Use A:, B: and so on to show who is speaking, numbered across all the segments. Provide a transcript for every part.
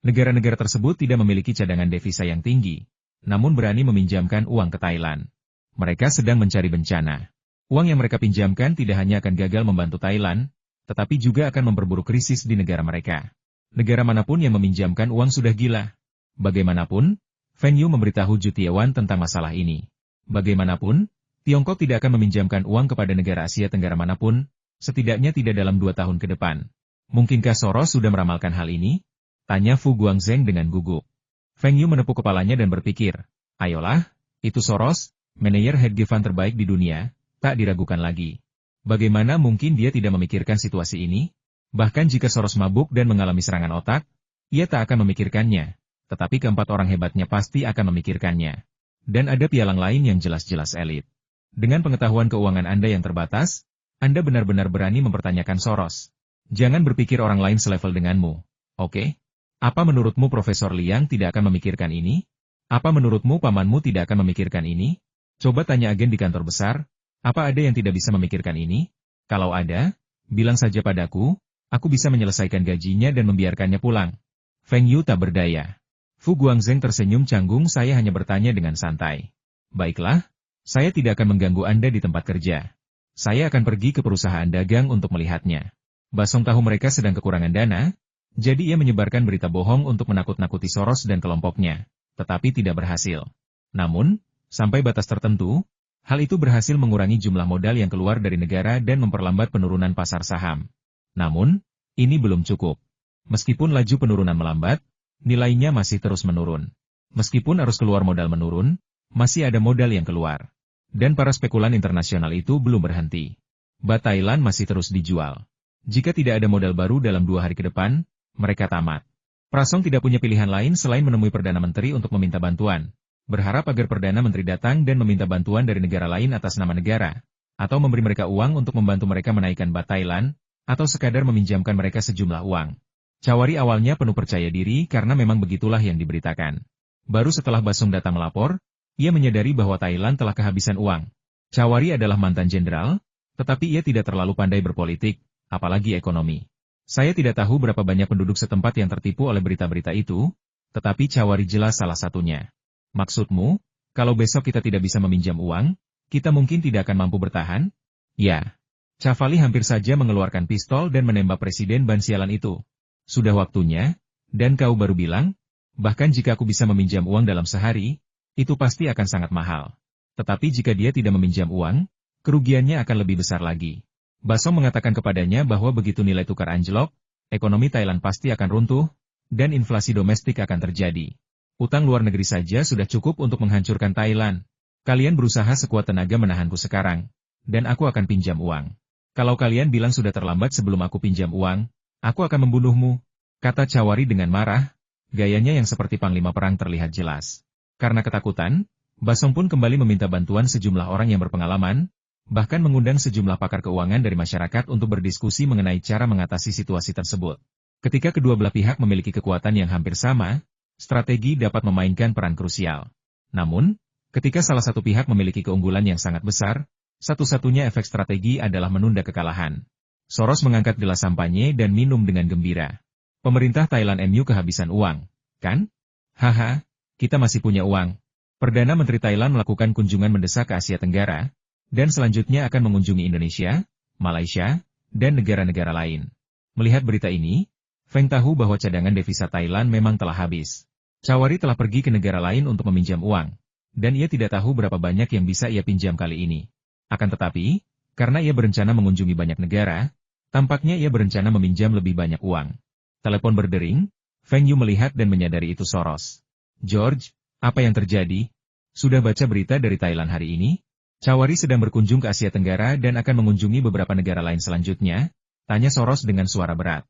A: Negara-negara tersebut tidak memiliki cadangan devisa yang tinggi, namun berani meminjamkan uang ke Thailand. Mereka sedang mencari bencana. Uang yang mereka pinjamkan tidak hanya akan gagal membantu Thailand, tetapi juga akan memperburuk krisis di negara mereka. Negara manapun yang meminjamkan uang sudah gila. Bagaimanapun, Feng Yu memberitahu Zhu Tiawan tentang masalah ini. Bagaimanapun, Tiongkok tidak akan meminjamkan uang kepada negara Asia Tenggara manapun, setidaknya tidak dalam 2 tahun ke depan. Mungkinkah Soros sudah meramalkan hal ini? Tanya Fu Guangzheng dengan gugup. Feng Yu menepuk kepalanya dan berpikir, ayolah, itu Soros, manajer hedge fund terbaik di dunia, tak diragukan lagi. Bagaimana mungkin dia tidak memikirkan situasi ini? Bahkan jika Soros mabuk dan mengalami serangan otak, ia tak akan memikirkannya. Tetapi keempat orang hebatnya pasti akan memikirkannya. Dan ada pialang lain yang jelas-jelas elit. Dengan pengetahuan keuangan Anda yang terbatas, Anda benar-benar berani mempertanyakan Soros. Jangan berpikir orang lain selevel denganmu. Oke? Apa menurutmu Profesor Liang tidak akan memikirkan ini? Apa menurutmu pamanmu tidak akan memikirkan ini? Coba tanya agen di kantor besar. Apa ada yang tidak bisa memikirkan ini? Kalau ada, bilang saja padaku, aku bisa menyelesaikan gajinya dan membiarkannya pulang. Feng Yu tak berdaya. Fu Guangzheng tersenyum canggung, saya hanya bertanya dengan santai. Baiklah, saya tidak akan mengganggu Anda di tempat kerja. Saya akan pergi ke perusahaan dagang untuk melihatnya. Basong tahu mereka sedang kekurangan dana, jadi ia menyebarkan berita bohong untuk menakut-nakuti Soros dan kelompoknya, tetapi tidak berhasil. Namun, sampai batas tertentu, hal itu berhasil mengurangi jumlah modal yang keluar dari negara dan memperlambat penurunan pasar saham. Namun, ini belum cukup. Meskipun laju penurunan melambat, nilainya masih terus menurun. Meskipun arus keluar modal menurun, masih ada modal yang keluar. Dan para spekulan internasional itu belum berhenti. Bat Thailand masih terus dijual. Jika tidak ada modal baru dalam 2 hari ke depan, mereka tamat. Prasong tidak punya pilihan lain selain menemui Perdana Menteri untuk meminta bantuan. Berharap agar Perdana Menteri datang dan meminta bantuan dari negara lain atas nama negara, atau memberi mereka uang untuk membantu mereka menaikkan bat Thailand, atau sekadar meminjamkan mereka sejumlah uang. Chawari awalnya penuh percaya diri karena memang begitulah yang diberitakan. Baru setelah Basong datang melapor, ia menyadari bahwa Thailand telah kehabisan uang. Chawari adalah mantan jenderal, tetapi ia tidak terlalu pandai berpolitik, apalagi ekonomi. Saya tidak tahu berapa banyak penduduk setempat yang tertipu oleh berita-berita itu, tetapi Chawari jelas salah satunya. Maksudmu, kalau besok kita tidak bisa meminjam uang, kita mungkin tidak akan mampu bertahan? Ya. Chavali hampir saja mengeluarkan pistol dan menembak Presiden Ban sialan itu. Sudah waktunya, dan kau baru bilang, bahkan jika aku bisa meminjam uang dalam sehari, itu pasti akan sangat mahal. Tetapi jika dia tidak meminjam uang, kerugiannya akan lebih besar lagi. Basong mengatakan kepadanya bahwa begitu nilai tukar anjlok, ekonomi Thailand pasti akan runtuh, dan inflasi domestik akan terjadi. Utang luar negeri saja sudah cukup untuk menghancurkan Thailand. Kalian berusaha sekuat tenaga menahanku sekarang, dan aku akan pinjam uang. Kalau kalian bilang sudah terlambat sebelum aku pinjam uang, aku akan membunuhmu, kata Chawari dengan marah, gayanya yang seperti panglima perang terlihat jelas. Karena ketakutan, Basong pun kembali meminta bantuan sejumlah orang yang berpengalaman, bahkan mengundang sejumlah pakar keuangan dari masyarakat untuk berdiskusi mengenai cara mengatasi situasi tersebut. Ketika kedua belah pihak memiliki kekuatan yang hampir sama, strategi dapat memainkan peran krusial. Namun, ketika salah satu pihak memiliki keunggulan yang sangat besar, satu-satunya efek strategi adalah menunda kekalahan. Soros mengangkat gelas sampanye dan minum dengan gembira. Pemerintah Thailand MU kehabisan uang, kan? Haha, kita masih punya uang. Perdana Menteri Thailand melakukan kunjungan mendesak ke Asia Tenggara, dan selanjutnya akan mengunjungi Indonesia, Malaysia, dan negara-negara lain. Melihat berita ini, Feng tahu bahwa cadangan devisa Thailand memang telah habis. Chawari telah pergi ke negara lain untuk meminjam uang, dan ia tidak tahu berapa banyak yang bisa ia pinjam kali ini. Akan tetapi, karena ia berencana mengunjungi banyak negara, tampaknya ia berencana meminjam lebih banyak uang. Telepon berdering, Feng Yu melihat dan menyadari itu Soros. George, apa yang terjadi? Sudah baca berita dari Thailand hari ini? Chawari sedang berkunjung ke Asia Tenggara dan akan mengunjungi beberapa negara lain selanjutnya, tanya Soros dengan suara berat.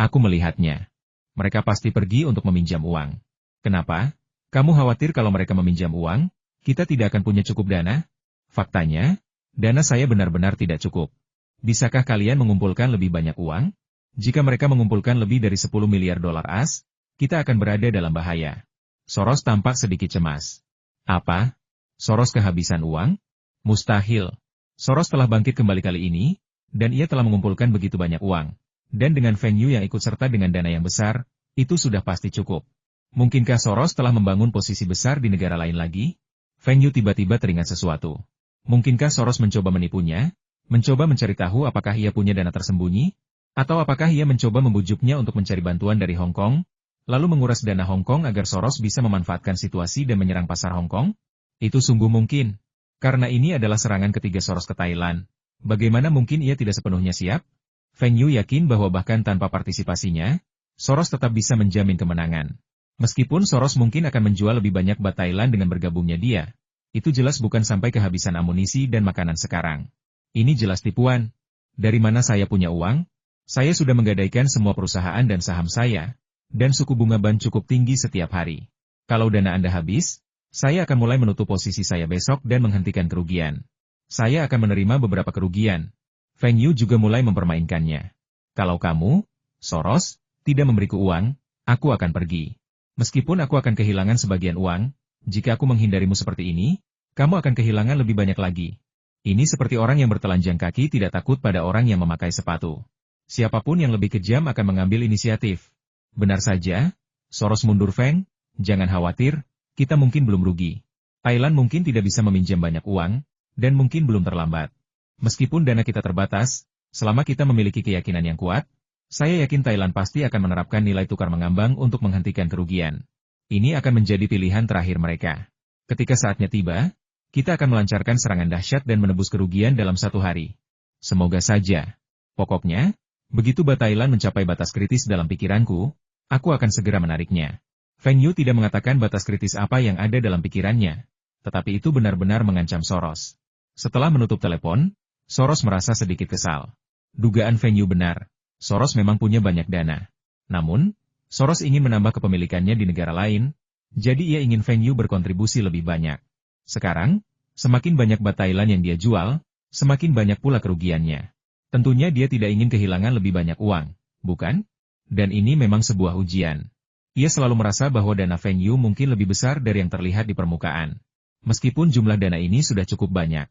A: Aku melihatnya. Mereka pasti pergi untuk meminjam uang. Kenapa? Kamu khawatir kalau mereka meminjam uang, kita tidak akan punya cukup dana? Faktanya, dana saya benar-benar tidak cukup. Bisakah kalian mengumpulkan lebih banyak uang? Jika mereka mengumpulkan lebih dari 10 miliar dolar AS, kita akan berada dalam bahaya. Soros tampak sedikit cemas. Apa? Soros kehabisan uang? Mustahil. Soros telah bangkit kembali kali ini, dan ia telah mengumpulkan begitu banyak uang. Dan dengan Feng Yu yang ikut serta dengan dana yang besar, Itu sudah pasti cukup. Mungkinkah Soros telah membangun posisi besar di negara lain lagi? Feng Yu tiba-tiba teringat sesuatu. Mungkinkah Soros mencoba menipunya? Mencoba mencari tahu apakah ia punya dana tersembunyi? Atau apakah ia mencoba membujuknya untuk mencari bantuan dari Hong Kong? Lalu menguras dana Hong Kong agar Soros bisa memanfaatkan situasi dan menyerang pasar Hong Kong? Itu sungguh mungkin. Karena ini adalah serangan ketiga Soros ke Thailand. Bagaimana mungkin ia tidak sepenuhnya siap? Feng Yu yakin bahwa bahkan tanpa partisipasinya, Soros tetap bisa menjamin kemenangan. Meskipun Soros mungkin akan menjual lebih banyak bat Thailand dengan bergabungnya dia, itu jelas bukan sampai kehabisan amunisi dan makanan sekarang. Ini jelas tipuan. Dari mana saya punya uang? Saya sudah menggadaikan semua perusahaan dan saham saya, dan suku bunga ban cukup tinggi setiap hari. Kalau dana Anda habis, saya akan mulai menutup posisi saya besok dan menghentikan kerugian. Saya akan menerima beberapa kerugian. Feng Yu juga mulai mempermainkannya. Kalau kamu, Soros, tidak memberiku uang, aku akan pergi. Meskipun aku akan kehilangan sebagian uang, jika aku menghindarimu seperti ini, kamu akan kehilangan lebih banyak lagi. Ini seperti orang yang bertelanjang kaki tidak takut pada orang yang memakai sepatu. Siapapun yang lebih kejam akan mengambil inisiatif. Benar saja, Soros mundur Feng, jangan khawatir, kita mungkin belum rugi. Thailand mungkin tidak bisa meminjam banyak uang, dan mungkin belum terlambat. Meskipun dana kita terbatas, selama kita memiliki keyakinan yang kuat, saya yakin Thailand pasti akan menerapkan nilai tukar mengambang untuk menghentikan kerugian. Ini akan menjadi pilihan terakhir mereka. Ketika saatnya tiba, kita akan melancarkan serangan dahsyat dan menebus kerugian dalam 1 hari. Semoga saja. Pokoknya, begitu bat Thailand mencapai batas kritis dalam pikiranku, aku akan segera menariknya. Feng Yu tidak mengatakan batas kritis apa yang ada dalam pikirannya, tetapi itu benar-benar mengancam Soros. Setelah menutup telepon, Soros merasa sedikit kesal. Dugaan Feng Yu benar, Soros memang punya banyak dana. Namun, Soros ingin menambah kepemilikannya di negara lain, jadi ia ingin Feng Yu berkontribusi lebih banyak. Sekarang, semakin banyak bat Thailand yang dia jual, semakin banyak pula kerugiannya. Tentunya dia tidak ingin kehilangan lebih banyak uang, bukan? Dan ini memang sebuah ujian. Ia selalu merasa bahwa dana Feng Yu mungkin lebih besar dari yang terlihat di permukaan. Meskipun jumlah dana ini sudah cukup banyak.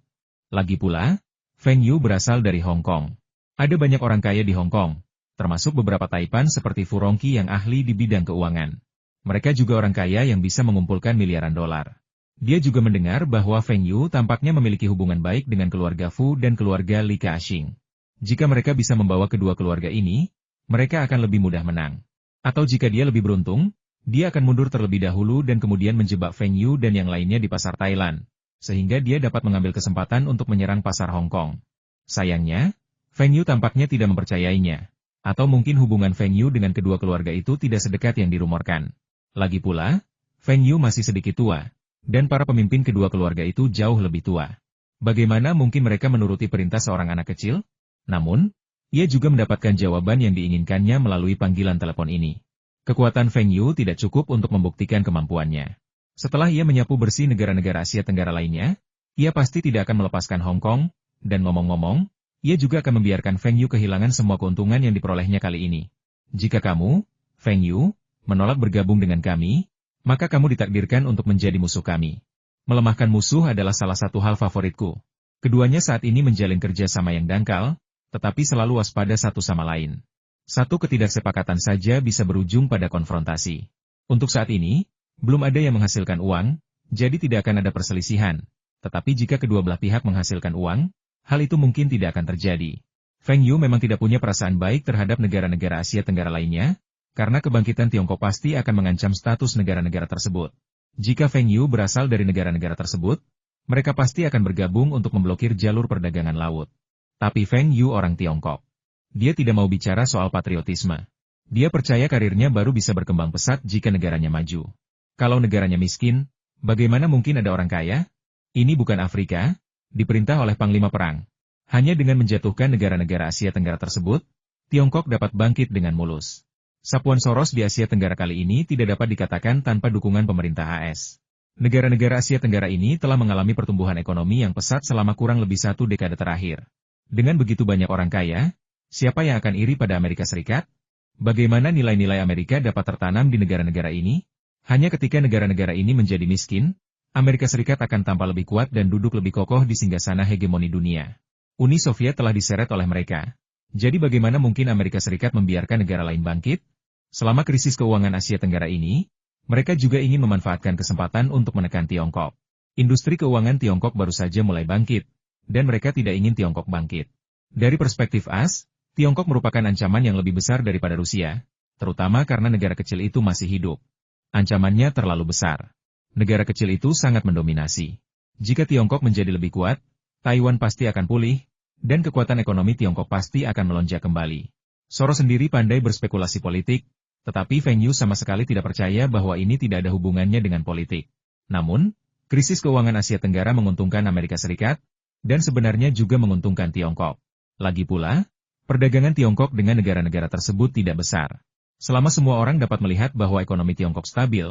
A: Lagi pula, Feng Yu berasal dari Hong Kong. Ada banyak orang kaya di Hong Kong, termasuk beberapa Taipan seperti Fu Rongqi yang ahli di bidang keuangan. Mereka juga orang kaya yang bisa mengumpulkan miliaran dolar. Dia juga mendengar bahwa Feng Yu tampaknya memiliki hubungan baik dengan keluarga Fu dan keluarga Li Ka-shing. Jika mereka bisa membawa kedua keluarga ini, mereka akan lebih mudah menang. Atau jika dia lebih beruntung, dia akan mundur terlebih dahulu dan kemudian menjebak Feng Yu dan yang lainnya di pasar Thailand, sehingga dia dapat mengambil kesempatan untuk menyerang pasar Hong Kong. Sayangnya, Feng Yu tampaknya tidak mempercayainya. Atau mungkin hubungan Feng Yu dengan kedua keluarga itu tidak sedekat yang dirumorkan. Lagi pula, Feng Yu masih sedikit tua, dan para pemimpin kedua keluarga itu jauh lebih tua. Bagaimana mungkin mereka menuruti perintah seorang anak kecil? Namun, ia juga mendapatkan jawaban yang diinginkannya melalui panggilan telepon ini. Kekuatan Feng Yu tidak cukup untuk membuktikan kemampuannya. Setelah ia menyapu bersih negara-negara Asia Tenggara lainnya, ia pasti tidak akan melepaskan Hong Kong, dan ngomong-ngomong, ia juga akan membiarkan Feng Yu kehilangan semua keuntungan yang diperolehnya kali ini. Jika kamu, Feng Yu, menolak bergabung dengan kami, maka kamu ditakdirkan untuk menjadi musuh kami. Melemahkan musuh adalah salah satu hal favoritku. Keduanya saat ini menjalin kerjasama yang dangkal, tetapi selalu waspada satu sama lain. Satu ketidaksepakatan saja bisa berujung pada konfrontasi. Untuk saat ini, belum ada yang menghasilkan uang, jadi tidak akan ada perselisihan. Tetapi jika kedua belah pihak menghasilkan uang, hal itu mungkin tidak akan terjadi. Feng Yu memang tidak punya perasaan baik terhadap negara-negara Asia Tenggara lainnya, karena kebangkitan Tiongkok pasti akan mengancam status negara-negara tersebut. Jika Feng Yu berasal dari negara-negara tersebut, mereka pasti akan bergabung untuk memblokir jalur perdagangan laut. Tapi Feng Yu orang Tiongkok. Dia tidak mau bicara soal patriotisme. Dia percaya karirnya baru bisa berkembang pesat jika negaranya maju. Kalau negaranya miskin, bagaimana mungkin ada orang kaya? Ini bukan Afrika, diperintah oleh Panglima Perang. Hanya dengan menjatuhkan negara-negara Asia Tenggara tersebut, Tiongkok dapat bangkit dengan mulus. Sapuan Soros di Asia Tenggara kali ini tidak dapat dikatakan tanpa dukungan pemerintah AS. Negara-negara Asia Tenggara ini telah mengalami pertumbuhan ekonomi yang pesat selama kurang lebih 1 dekade terakhir. Dengan begitu banyak orang kaya, siapa yang akan iri pada Amerika Serikat? Bagaimana nilai-nilai Amerika dapat tertanam di negara-negara ini? Hanya ketika negara-negara ini menjadi miskin, Amerika Serikat akan tampil lebih kuat dan duduk lebih kokoh di singgasana hegemoni dunia. Uni Soviet telah diseret oleh mereka. Jadi bagaimana mungkin Amerika Serikat membiarkan negara lain bangkit? Selama krisis keuangan Asia Tenggara ini, mereka juga ingin memanfaatkan kesempatan untuk menekan Tiongkok. Industri keuangan Tiongkok baru saja mulai bangkit, dan mereka tidak ingin Tiongkok bangkit. Dari perspektif AS, Tiongkok merupakan ancaman yang lebih besar daripada Rusia, terutama karena negara kecil itu masih hidup. Ancamannya terlalu besar. Negara kecil itu sangat mendominasi. Jika Tiongkok menjadi lebih kuat, Taiwan pasti akan pulih, dan kekuatan ekonomi Tiongkok pasti akan melonjak kembali. Soros sendiri pandai berspekulasi politik, tetapi Feng Yu sama sekali tidak percaya bahwa ini tidak ada hubungannya dengan politik. Namun, krisis keuangan Asia Tenggara menguntungkan Amerika Serikat, dan sebenarnya juga menguntungkan Tiongkok. Lagi pula, perdagangan Tiongkok dengan negara-negara tersebut tidak besar. Selama semua orang dapat melihat bahwa ekonomi Tiongkok stabil,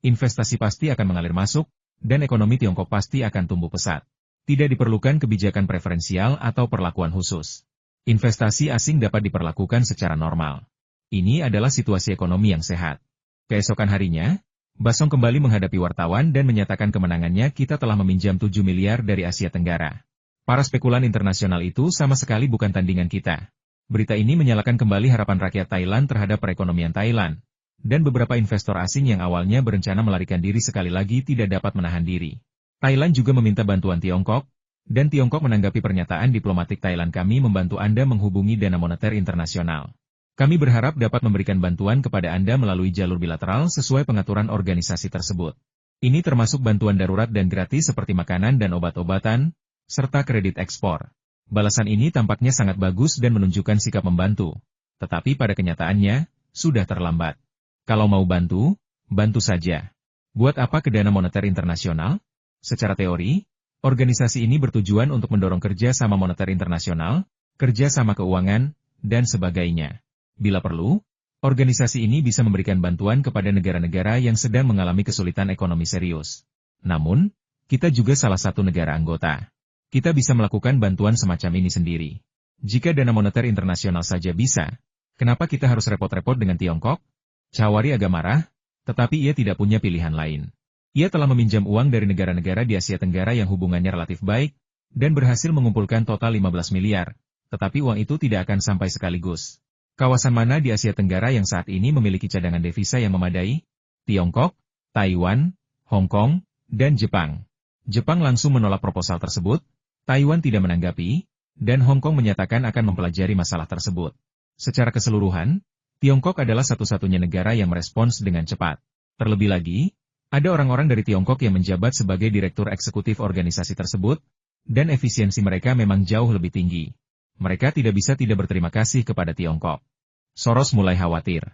A: investasi pasti akan mengalir masuk, dan ekonomi Tiongkok pasti akan tumbuh pesat. Tidak diperlukan kebijakan preferensial atau perlakuan khusus. Investasi asing dapat diperlakukan secara normal. Ini adalah situasi ekonomi yang sehat. Keesokan harinya, Basong kembali menghadapi wartawan dan menyatakan kemenangannya. Kita telah meminjam 7 miliar dari Asia Tenggara. Para spekulan internasional itu sama sekali bukan tandingan kita. Berita ini menyalakan kembali harapan rakyat Thailand terhadap perekonomian Thailand. Dan beberapa investor asing yang awalnya berencana melarikan diri sekali lagi tidak dapat menahan diri. Thailand juga meminta bantuan Tiongkok, dan Tiongkok menanggapi pernyataan diplomatik Thailand. Kami membantu Anda menghubungi Dana Moneter Internasional. Kami berharap dapat memberikan bantuan kepada Anda melalui jalur bilateral sesuai pengaturan organisasi tersebut. Ini termasuk bantuan darurat dan gratis seperti makanan dan obat-obatan, serta kredit ekspor. Balasan ini tampaknya sangat bagus dan menunjukkan sikap membantu. Tetapi pada kenyataannya, sudah terlambat. Kalau mau bantu, bantu saja. Buat apa ke Dana Moneter Internasional? Secara teori, organisasi ini bertujuan untuk mendorong kerja sama moneter internasional, kerja sama keuangan, dan sebagainya. Bila perlu, organisasi ini bisa memberikan bantuan kepada negara-negara yang sedang mengalami kesulitan ekonomi serius. Namun, kita juga salah satu negara anggota. Kita bisa melakukan bantuan semacam ini sendiri. Jika Dana Moneter Internasional saja bisa, kenapa kita harus repot-repot dengan Tiongkok? Chawari agak marah, tetapi ia tidak punya pilihan lain. Ia telah meminjam uang dari negara-negara di Asia Tenggara yang hubungannya relatif baik, dan berhasil mengumpulkan total 15 miliar, tetapi uang itu tidak akan sampai sekaligus. Kawasan mana di Asia Tenggara yang saat ini memiliki cadangan devisa yang memadai? Tiongkok, Taiwan, Hong Kong, dan Jepang. Jepang langsung menolak proposal tersebut, Taiwan tidak menanggapi, dan Hong Kong menyatakan akan mempelajari masalah tersebut. Secara keseluruhan, Tiongkok adalah satu-satunya negara yang merespons dengan cepat. Terlebih lagi, ada orang-orang dari Tiongkok yang menjabat sebagai direktur eksekutif organisasi tersebut, dan efisiensi mereka memang jauh lebih tinggi. Mereka tidak bisa tidak berterima kasih kepada Tiongkok. Soros mulai khawatir.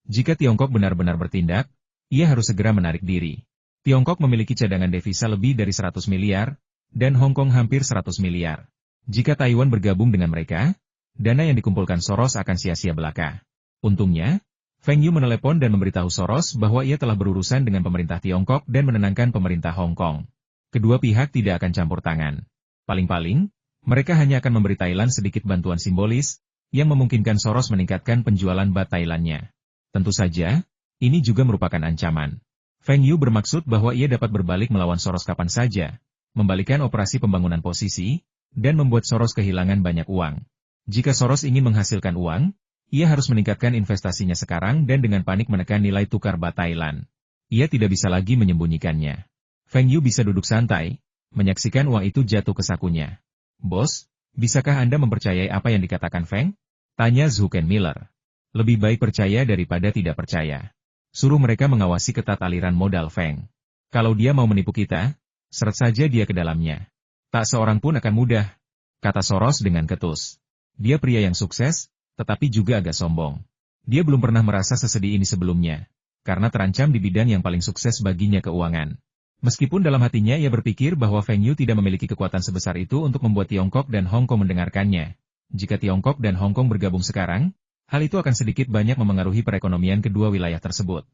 A: Jika Tiongkok benar-benar bertindak, ia harus segera menarik diri. Tiongkok memiliki cadangan devisa lebih dari 100 miliar, dan Hong Kong hampir 100 miliar. Jika Taiwan bergabung dengan mereka, dana yang dikumpulkan Soros akan sia-sia belaka. Untungnya, Feng Yu menelepon dan memberitahu Soros bahwa ia telah berurusan dengan pemerintah Tiongkok dan menenangkan pemerintah Hong Kong. Kedua pihak tidak akan campur tangan. Paling-paling, mereka hanya akan memberi Thailand sedikit bantuan simbolis, yang memungkinkan Soros meningkatkan penjualan bat Thailandnya. Tentu saja, ini juga merupakan ancaman. Feng Yu bermaksud bahwa ia dapat berbalik melawan Soros kapan saja, membalikan operasi pembangunan posisi, dan membuat Soros kehilangan banyak uang. Jika Soros ingin menghasilkan uang, ia harus meningkatkan investasinya sekarang dan dengan panik menekan nilai tukar bat Thailand. Ia tidak bisa lagi menyembunyikannya. Feng Yu bisa duduk santai, menyaksikan uang itu jatuh ke sakunya. Bos, bisakah Anda mempercayai apa yang dikatakan Feng? Tanya Zhuken Miller. Lebih baik percaya daripada tidak percaya. Suruh mereka mengawasi ketat aliran modal Feng. Kalau dia mau menipu kita, seret saja dia ke dalamnya. Tak seorang pun akan mudah, kata Soros dengan ketus. Dia pria yang sukses, tetapi juga agak sombong. Dia belum pernah merasa sesedih ini sebelumnya, karena terancam di bidang yang paling sukses baginya keuangan. Meskipun dalam hatinya ia berpikir bahwa Feng Yu tidak memiliki kekuatan sebesar itu untuk membuat Tiongkok dan Hong Kong mendengarkannya. Jika Tiongkok dan Hong Kong bergabung sekarang, hal itu akan sedikit banyak memengaruhi perekonomian kedua wilayah tersebut.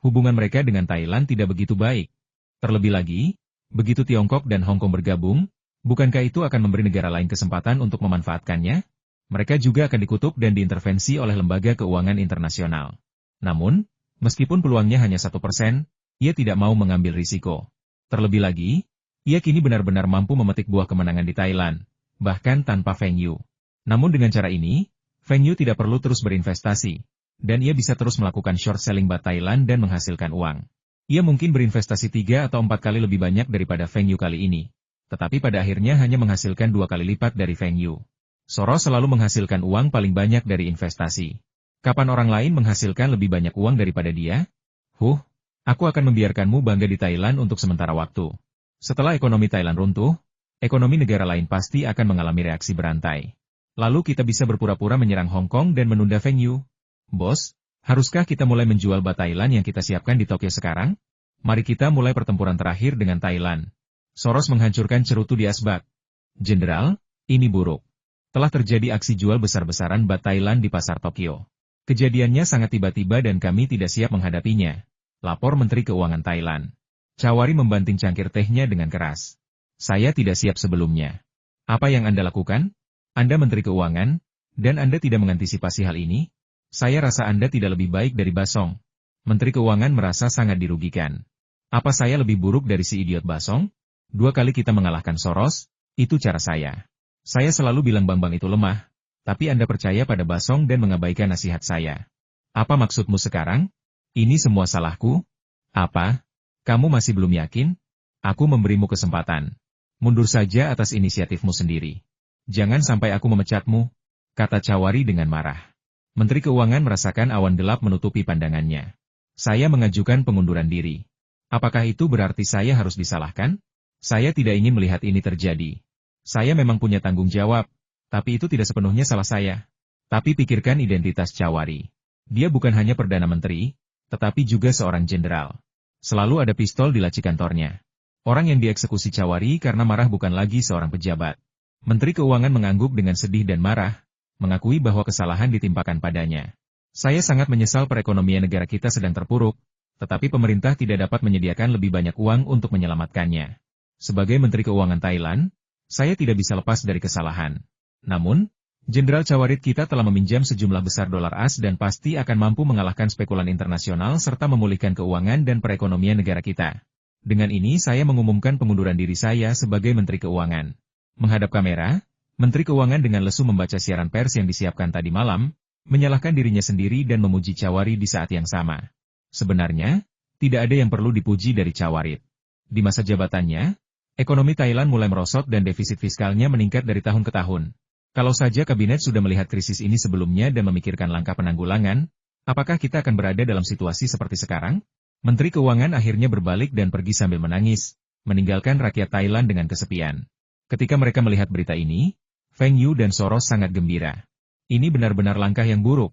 A: Hubungan mereka dengan Thailand tidak begitu baik. Terlebih lagi, begitu Tiongkok dan Hong Kong bergabung, bukankah itu akan memberi negara lain kesempatan untuk memanfaatkannya? Mereka juga akan dikutuk dan diintervensi oleh lembaga keuangan internasional. Namun, meskipun peluangnya hanya 1%, ia tidak mau mengambil risiko. Terlebih lagi, ia kini benar-benar mampu memetik buah kemenangan di Thailand, bahkan tanpa Feng Yu. Namun dengan cara ini, Feng Yu tidak perlu terus berinvestasi. dan ia bisa terus melakukan short selling bat Thailand dan menghasilkan uang. Ia mungkin berinvestasi 3 atau 4 kali lebih banyak daripada Feng Yu kali ini, tetapi pada akhirnya hanya menghasilkan 2 kali lipat dari Feng Yu. Soros selalu menghasilkan uang paling banyak dari investasi. Kapan orang lain menghasilkan lebih banyak uang daripada dia? Aku akan membiarkanmu bangga di Thailand untuk sementara waktu. Setelah ekonomi Thailand runtuh, ekonomi negara lain pasti akan mengalami reaksi berantai. Lalu kita bisa berpura-pura menyerang Hong Kong dan menunda Feng Yu. Bos, haruskah kita mulai menjual bat Thailand yang kita siapkan di Tokyo sekarang? Mari kita mulai pertempuran terakhir dengan Thailand. Soros menghancurkan cerutu di asbak. Jenderal, ini buruk. Telah terjadi aksi jual besar-besaran bat Thailand di pasar Tokyo. Kejadiannya sangat tiba-tiba dan kami tidak siap menghadapinya. Lapor Menteri Keuangan Thailand. Chawari membanting cangkir tehnya dengan keras. Saya tidak siap sebelumnya. Apa yang Anda lakukan? Anda Menteri Keuangan, dan Anda tidak mengantisipasi hal ini? Saya rasa Anda tidak lebih baik dari Basong. Menteri Keuangan merasa sangat dirugikan. Apa saya lebih buruk dari si idiot Basong? 2 kali kita mengalahkan Soros, itu cara saya. Saya selalu bilang Bambang itu lemah, tapi Anda percaya pada Basong dan mengabaikan nasihat saya. Apa maksudmu sekarang? Ini semua salahku? Apa? Kamu masih belum yakin? Aku memberimu kesempatan. Mundur saja atas inisiatifmu sendiri. Jangan sampai aku memecatmu, kata Chawari dengan marah. Menteri Keuangan merasakan awan gelap menutupi pandangannya. Saya mengajukan pengunduran diri. Apakah itu berarti saya harus disalahkan? Saya tidak ingin melihat ini terjadi. Saya memang punya tanggung jawab, tapi itu tidak sepenuhnya salah saya. Tapi pikirkan identitas Chawari. Dia bukan hanya Perdana Menteri, tetapi juga seorang jenderal. Selalu ada pistol di laci kantornya. Orang yang dieksekusi Chawari karena marah bukan lagi seorang pejabat. Menteri Keuangan mengangguk dengan sedih dan marah, mengakui bahwa kesalahan ditimpakan padanya. Saya sangat menyesal perekonomian negara kita sedang terpuruk, tetapi pemerintah tidak dapat menyediakan lebih banyak uang untuk menyelamatkannya. Sebagai Menteri Keuangan Thailand, saya tidak bisa lepas dari kesalahan. Namun, Jenderal Chawarit kita telah meminjam sejumlah besar dolar AS dan pasti akan mampu mengalahkan spekulan internasional serta memulihkan keuangan dan perekonomian negara kita. Dengan ini saya mengumumkan pengunduran diri saya sebagai Menteri Keuangan. Menghadap kamera, Menteri Keuangan dengan lesu membaca siaran pers yang disiapkan tadi malam, menyalahkan dirinya sendiri dan memuji Chawari di saat yang sama. Sebenarnya, tidak ada yang perlu dipuji dari Chawarit. Di masa jabatannya, ekonomi Thailand mulai merosot dan defisit fiskalnya meningkat dari tahun ke tahun. Kalau saja kabinet sudah melihat krisis ini sebelumnya dan memikirkan langkah penanggulangan, apakah kita akan berada dalam situasi seperti sekarang? Menteri Keuangan akhirnya berbalik dan pergi sambil menangis, meninggalkan rakyat Thailand dengan kesepian. Ketika mereka melihat berita ini, Feng Yu dan Soros sangat gembira. Ini benar-benar langkah yang buruk.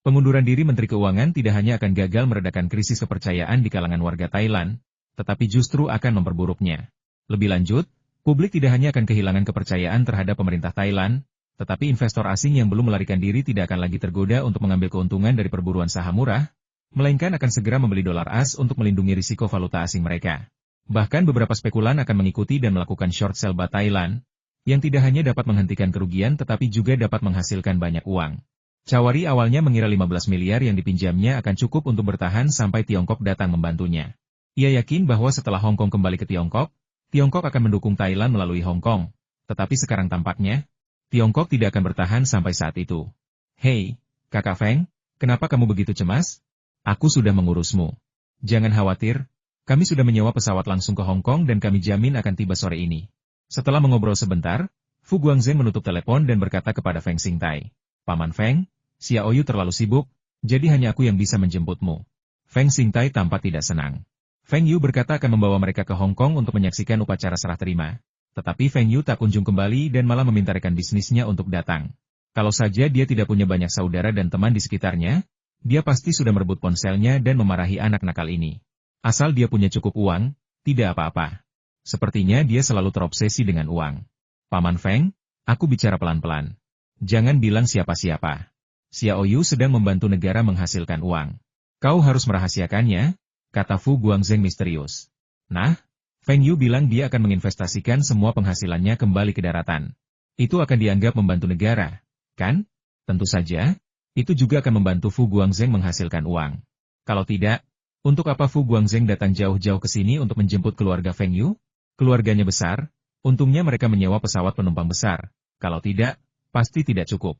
A: Pengunduran diri Menteri Keuangan tidak hanya akan gagal meredakan krisis kepercayaan di kalangan warga Thailand, tetapi justru akan memperburuknya. Lebih lanjut, publik tidak hanya akan kehilangan kepercayaan terhadap pemerintah Thailand, tetapi investor asing yang belum melarikan diri tidak akan lagi tergoda untuk mengambil keuntungan dari perburuan saham murah, melainkan akan segera membeli dolar AS untuk melindungi risiko valuta asing mereka. Bahkan beberapa spekulan akan mengikuti dan melakukan short sell bat Thailand, yang tidak hanya dapat menghentikan kerugian tetapi juga dapat menghasilkan banyak uang. Chawari awalnya mengira 15 miliar yang dipinjamnya akan cukup untuk bertahan sampai Tiongkok datang membantunya. Ia yakin bahwa setelah Hong Kong kembali ke Tiongkok, Tiongkok akan mendukung Thailand melalui Hong Kong. Tetapi sekarang tampaknya, Tiongkok tidak akan bertahan sampai saat itu. Hei, Kakak Feng, kenapa kamu begitu cemas? Aku sudah mengurusmu. Jangan khawatir, kami sudah menyewa pesawat langsung ke Hong Kong dan kami jamin akan tiba sore ini. Setelah mengobrol sebentar, Fu Guangzheng menutup telepon dan berkata kepada Feng Xingtai, Paman Feng, Xiao Yu terlalu sibuk, jadi hanya aku yang bisa menjemputmu. Feng Xingtai tampak tidak senang. Feng Yu berkata akan membawa mereka ke Hong Kong untuk menyaksikan upacara serah terima. Tetapi Feng Yu tak kunjung kembali dan malah meminta rekan bisnisnya untuk datang. Kalau saja dia tidak punya banyak saudara dan teman di sekitarnya, dia pasti sudah merebut ponselnya dan memarahi anak nakal ini. Asal dia punya cukup uang, tidak apa-apa. Sepertinya dia selalu terobsesi dengan uang. Paman Feng, aku bicara pelan-pelan. Jangan bilang siapa-siapa. Xiao Yu sedang membantu negara menghasilkan uang. Kau harus merahasiakannya, kata Fu Guangzheng misterius. Nah, Feng Yu bilang dia akan menginvestasikan semua penghasilannya kembali ke daratan. Itu akan dianggap membantu negara, kan? Tentu saja, itu juga akan membantu Fu Guangzheng menghasilkan uang. Kalau tidak, untuk apa Fu Guangzheng datang jauh-jauh ke sini untuk menjemput keluarga Feng Yu? Keluarganya besar, untungnya mereka menyewa pesawat penumpang besar. Kalau tidak, pasti tidak cukup.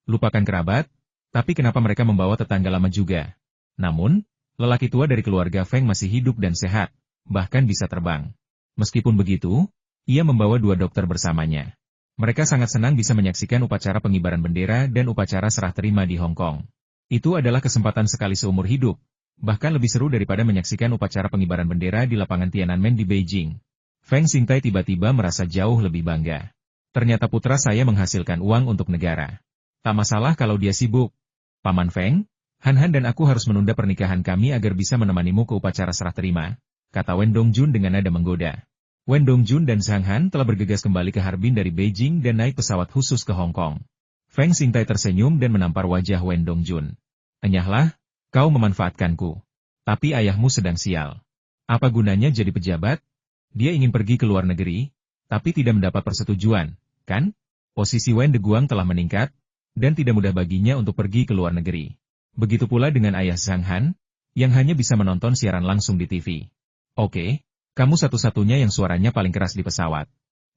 A: Lupakan kerabat, Tapi kenapa mereka membawa tetangga lama juga? Namun, lelaki tua dari keluarga Feng masih hidup dan sehat, bahkan bisa terbang. Meskipun begitu, ia membawa 2 dokter bersamanya. Mereka sangat senang bisa menyaksikan upacara pengibaran bendera dan upacara serah terima di Hong Kong. Itu adalah kesempatan sekali seumur hidup, bahkan lebih seru daripada menyaksikan upacara pengibaran bendera di lapangan Tiananmen di Beijing. Feng Xingtai tiba-tiba merasa jauh lebih bangga. Ternyata putra saya menghasilkan uang untuk negara. Tak masalah kalau dia sibuk. Paman Feng, Han dan aku harus menunda pernikahan kami agar bisa menemanimu ke upacara serah terima, kata Wen Dongjun dengan nada menggoda. Wen Dongjun dan Zhang Han telah bergegas kembali ke Harbin dari Beijing dan naik pesawat khusus ke Hong Kong. Feng Xingtai tersenyum dan menampar wajah Wen Dongjun. Enyahlah, kau memanfaatkanku. Tapi ayahmu sedang sial. Apa gunanya jadi pejabat? Dia ingin pergi ke luar negeri, tapi tidak mendapat persetujuan, kan? Posisi Wen Deguang telah meningkat, dan tidak mudah baginya untuk pergi ke luar negeri. Begitu pula dengan ayah Zhang Han, yang hanya bisa menonton siaran langsung di TV. Oke, kamu satu-satunya yang suaranya paling keras di pesawat.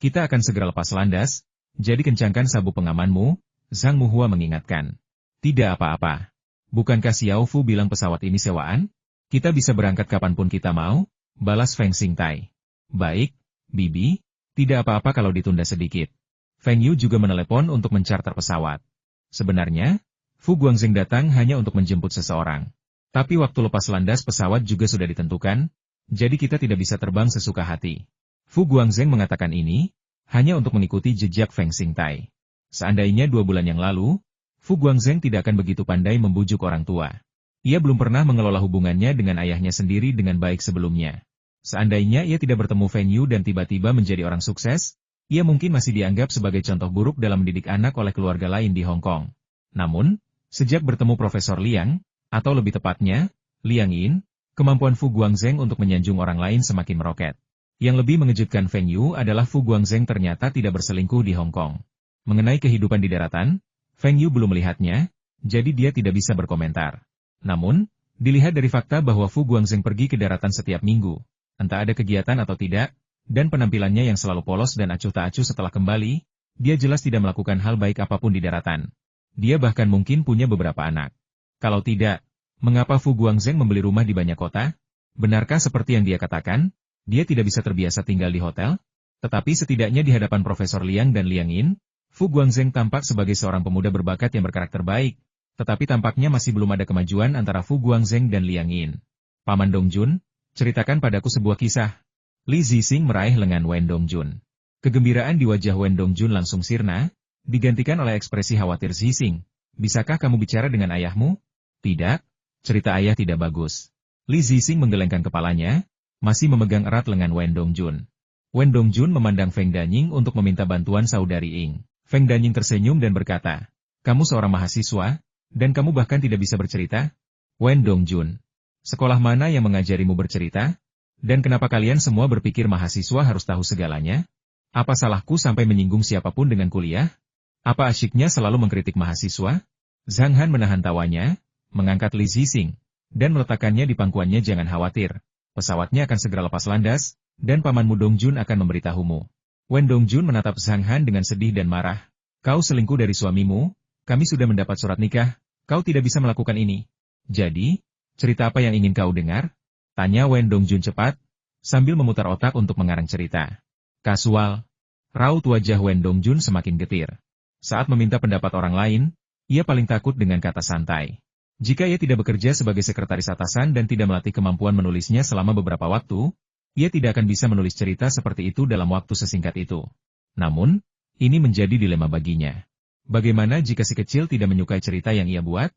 A: Kita akan segera lepas landas, jadi kencangkan sabuk pengamanmu, Zhang Muhua mengingatkan. Tidak apa-apa. Bukankah Xiao Fu bilang pesawat ini sewaan? Kita bisa berangkat kapanpun kita mau, balas Feng Xingtai. Baik, Bibi, tidak apa-apa kalau ditunda sedikit. Feng Yu juga menelepon untuk mencarter pesawat. Sebenarnya, Fu Guangzheng datang hanya untuk menjemput seseorang. Tapi waktu lepas landas pesawat juga sudah ditentukan, jadi kita tidak bisa terbang sesuka hati. Fu Guangzheng mengatakan ini, hanya untuk mengikuti jejak Feng Xingtai. Seandainya 2 bulan yang lalu, Fu Guangzheng tidak akan begitu pandai membujuk orang tua. Ia belum pernah mengelola hubungannya dengan ayahnya sendiri dengan baik sebelumnya. Seandainya ia tidak bertemu Feng Yu dan tiba-tiba menjadi orang sukses, ia mungkin masih dianggap sebagai contoh buruk dalam mendidik anak oleh keluarga lain di Hong Kong. Namun, sejak bertemu Profesor Liang, atau lebih tepatnya, Liang Yin, kemampuan Fu Guangzheng untuk menyanjung orang lain semakin meroket. Yang lebih mengejutkan Feng Yu adalah Fu Guangzheng ternyata tidak berselingkuh di Hong Kong. Mengenai kehidupan di daratan, Feng Yu belum melihatnya, jadi dia tidak bisa berkomentar. Namun, dilihat dari fakta bahwa Fu Guangzheng pergi ke daratan setiap minggu, entah ada kegiatan atau tidak, dan penampilannya yang selalu polos dan acuh tak acuh setelah kembali, dia jelas tidak melakukan hal baik apapun di daratan. Dia bahkan mungkin punya beberapa anak. Kalau tidak, mengapa Fu Guangzheng membeli rumah di banyak kota? Benarkah seperti yang dia katakan, dia tidak bisa terbiasa tinggal di hotel? Tetapi setidaknya di hadapan Profesor Liang dan Liang Yin, Fu Guangzheng tampak sebagai seorang pemuda berbakat yang berkarakter baik, tetapi tampaknya masih belum ada kemajuan antara Fu Guangzheng dan Liang Yin. Paman Dongjun, ceritakan padaku sebuah kisah. Li Zixing meraih lengan Wen Dongjun. Kegembiraan di wajah Wen Dongjun langsung sirna, digantikan oleh ekspresi khawatir Zixing. Bisakah kamu bicara dengan ayahmu? Tidak, cerita ayah tidak bagus. Li Zixing menggelengkan kepalanya, masih memegang erat lengan Wen Dongjun. Wen Dongjun memandang Feng Danying untuk meminta bantuan saudari Ying. Feng Danying tersenyum dan berkata, kamu seorang mahasiswa, dan kamu bahkan tidak bisa bercerita? Wen Dongjun, sekolah mana yang mengajarimu bercerita? Dan kenapa kalian semua berpikir mahasiswa harus tahu segalanya? Apa salahku sampai menyinggung siapapun dengan kuliah? Apa asyiknya selalu mengkritik mahasiswa? Zhang Han menahan tawanya, mengangkat Li Zixing, dan meletakkannya di pangkuannya. Jangan khawatir, pesawatnya akan segera lepas landas, dan pamanmu Dongjun akan memberitahumu. Wen Dongjun menatap Zhang Han dengan sedih dan marah. Kau selingkuh dari suamimu, kami sudah mendapat surat nikah, kau tidak bisa melakukan ini. Jadi, cerita apa yang ingin kau dengar? Tanya Wen Dongjun cepat, sambil memutar otak untuk mengarang cerita. Kasual. Raut wajah Wen Dongjun semakin getir. Saat meminta pendapat orang lain, ia paling takut dengan kata santai. Jika ia tidak bekerja sebagai sekretaris atasan dan tidak melatih kemampuan menulisnya selama beberapa waktu, ia tidak akan bisa menulis cerita seperti itu dalam waktu sesingkat itu. Namun, ini menjadi dilema baginya. Bagaimana jika si kecil tidak menyukai cerita yang ia buat?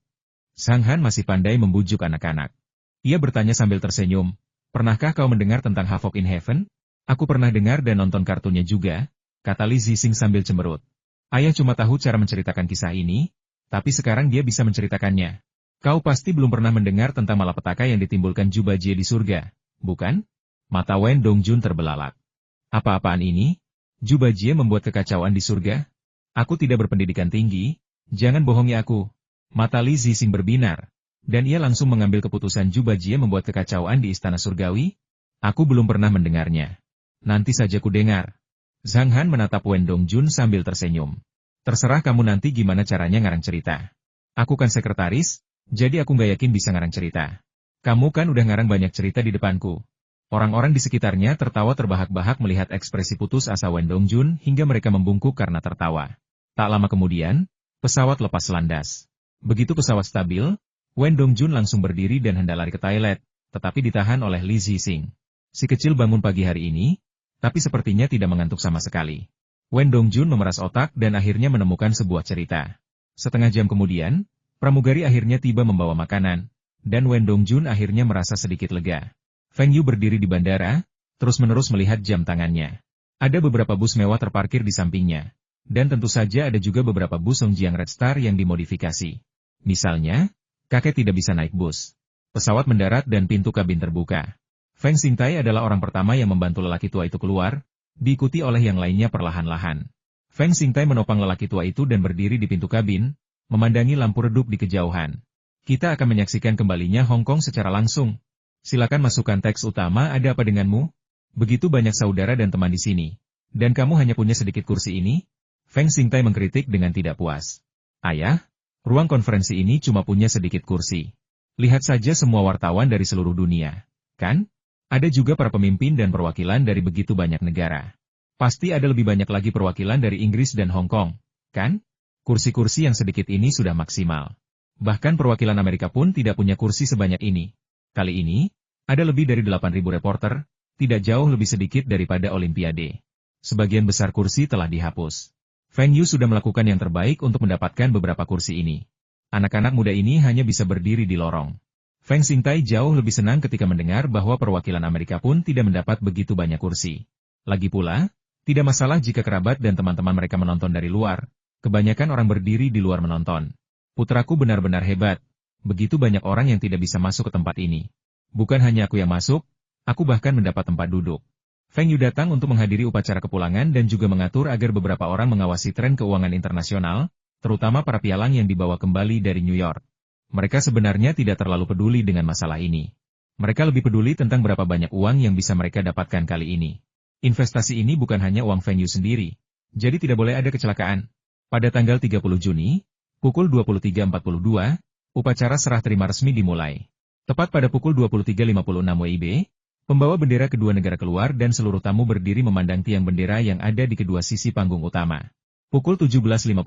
A: Zhang Han masih pandai membujuk anak-anak. Ia bertanya sambil tersenyum, pernahkah kau mendengar tentang Havoc in Heaven? Aku pernah dengar dan nonton kartunnya juga, kata Li Zixing sambil cemberut. Ayah cuma tahu cara menceritakan kisah ini, tapi sekarang dia bisa menceritakannya. Kau pasti belum pernah mendengar tentang malapetaka yang ditimbulkan Juba Jie di surga, bukan? Mata Wen Dongjun terbelalak. Apa-apaan ini? Juba Jie membuat kekacauan di surga? Aku tidak berpendidikan tinggi, jangan bohongi aku. Mata Li Zixing berbinar. Dan ia langsung mengambil keputusan Juba Jie membuat kekacauan di istana surgawi? Aku belum pernah mendengarnya. Nanti saja ku dengar. Zhang Han menatap Wen Dongjun sambil tersenyum. Terserah kamu nanti gimana caranya ngarang cerita. Aku kan sekretaris, jadi aku nggak yakin bisa ngarang cerita. Kamu kan udah ngarang banyak cerita di depanku. Orang-orang di sekitarnya tertawa terbahak-bahak melihat ekspresi putus asa Wen Dongjun hingga mereka membungkuk karena tertawa. Tak lama kemudian, pesawat lepas landas. Begitu pesawat stabil, Wen Dongjun langsung berdiri dan hendak lari ke toilet, tetapi ditahan oleh Li Zixing. Si kecil bangun pagi hari ini, tapi sepertinya tidak mengantuk sama sekali. Wen Dongjun memeras otak dan akhirnya menemukan sebuah cerita. Setengah jam kemudian, pramugari akhirnya tiba membawa makanan, dan Wen Dongjun akhirnya merasa sedikit lega. Feng Yu berdiri di bandara, terus-menerus melihat jam tangannya. Ada beberapa bus mewah terparkir di sampingnya, dan tentu saja ada juga beberapa bus Songjiang Red Star yang dimodifikasi. Misalnya, kakek tidak bisa naik bus. Pesawat mendarat dan pintu kabin terbuka. Feng Xingtai adalah orang pertama yang membantu lelaki tua itu keluar, diikuti oleh yang lainnya perlahan-lahan. Feng Xingtai menopang lelaki tua itu dan berdiri di pintu kabin, memandangi lampu redup di kejauhan. Kita akan menyaksikan kembalinya Hong Kong secara langsung. Silakan masukkan teks utama, ada apa denganmu? Begitu banyak saudara dan teman di sini. Dan kamu hanya punya sedikit kursi ini? Feng Xingtai mengkritik dengan tidak puas. Ayah, ruang konferensi ini cuma punya sedikit kursi. Lihat saja semua wartawan dari seluruh dunia. Kan? Ada juga para pemimpin dan perwakilan dari begitu banyak negara. Pasti ada lebih banyak lagi perwakilan dari Inggris dan Hong Kong. Kan? Kursi-kursi yang sedikit ini sudah maksimal. Bahkan perwakilan Amerika pun tidak punya kursi sebanyak ini. Kali ini, ada lebih dari 8.000 reporter, tidak jauh lebih sedikit daripada Olimpiade. Sebagian besar kursi telah dihapus. Feng Yu sudah melakukan yang terbaik untuk mendapatkan beberapa kursi ini. Anak-anak muda ini hanya bisa berdiri di lorong. Feng Xingtai jauh lebih senang ketika mendengar bahwa perwakilan Amerika pun tidak mendapat begitu banyak kursi. Lagi pula, tidak masalah jika kerabat dan teman-teman mereka menonton dari luar. Kebanyakan orang berdiri di luar menonton. Putraku benar-benar hebat. Begitu banyak orang yang tidak bisa masuk ke tempat ini. Bukan hanya aku yang masuk, aku bahkan mendapat tempat duduk. Feng Yu datang untuk menghadiri upacara kepulangan dan juga mengatur agar beberapa orang mengawasi tren keuangan internasional, terutama para pialang yang dibawa kembali dari New York. Mereka sebenarnya tidak terlalu peduli dengan masalah ini. Mereka lebih peduli tentang berapa banyak uang yang bisa mereka dapatkan kali ini. Investasi ini bukan hanya uang Feng Yu sendiri, jadi tidak boleh ada kecelakaan. Pada tanggal 30 Juni, pukul 23.42, upacara serah terima resmi dimulai. Tepat pada pukul 23.56 WIB, pembawa bendera kedua negara keluar dan seluruh tamu berdiri memandang tiang bendera yang ada di kedua sisi panggung utama. Pukul 17.59,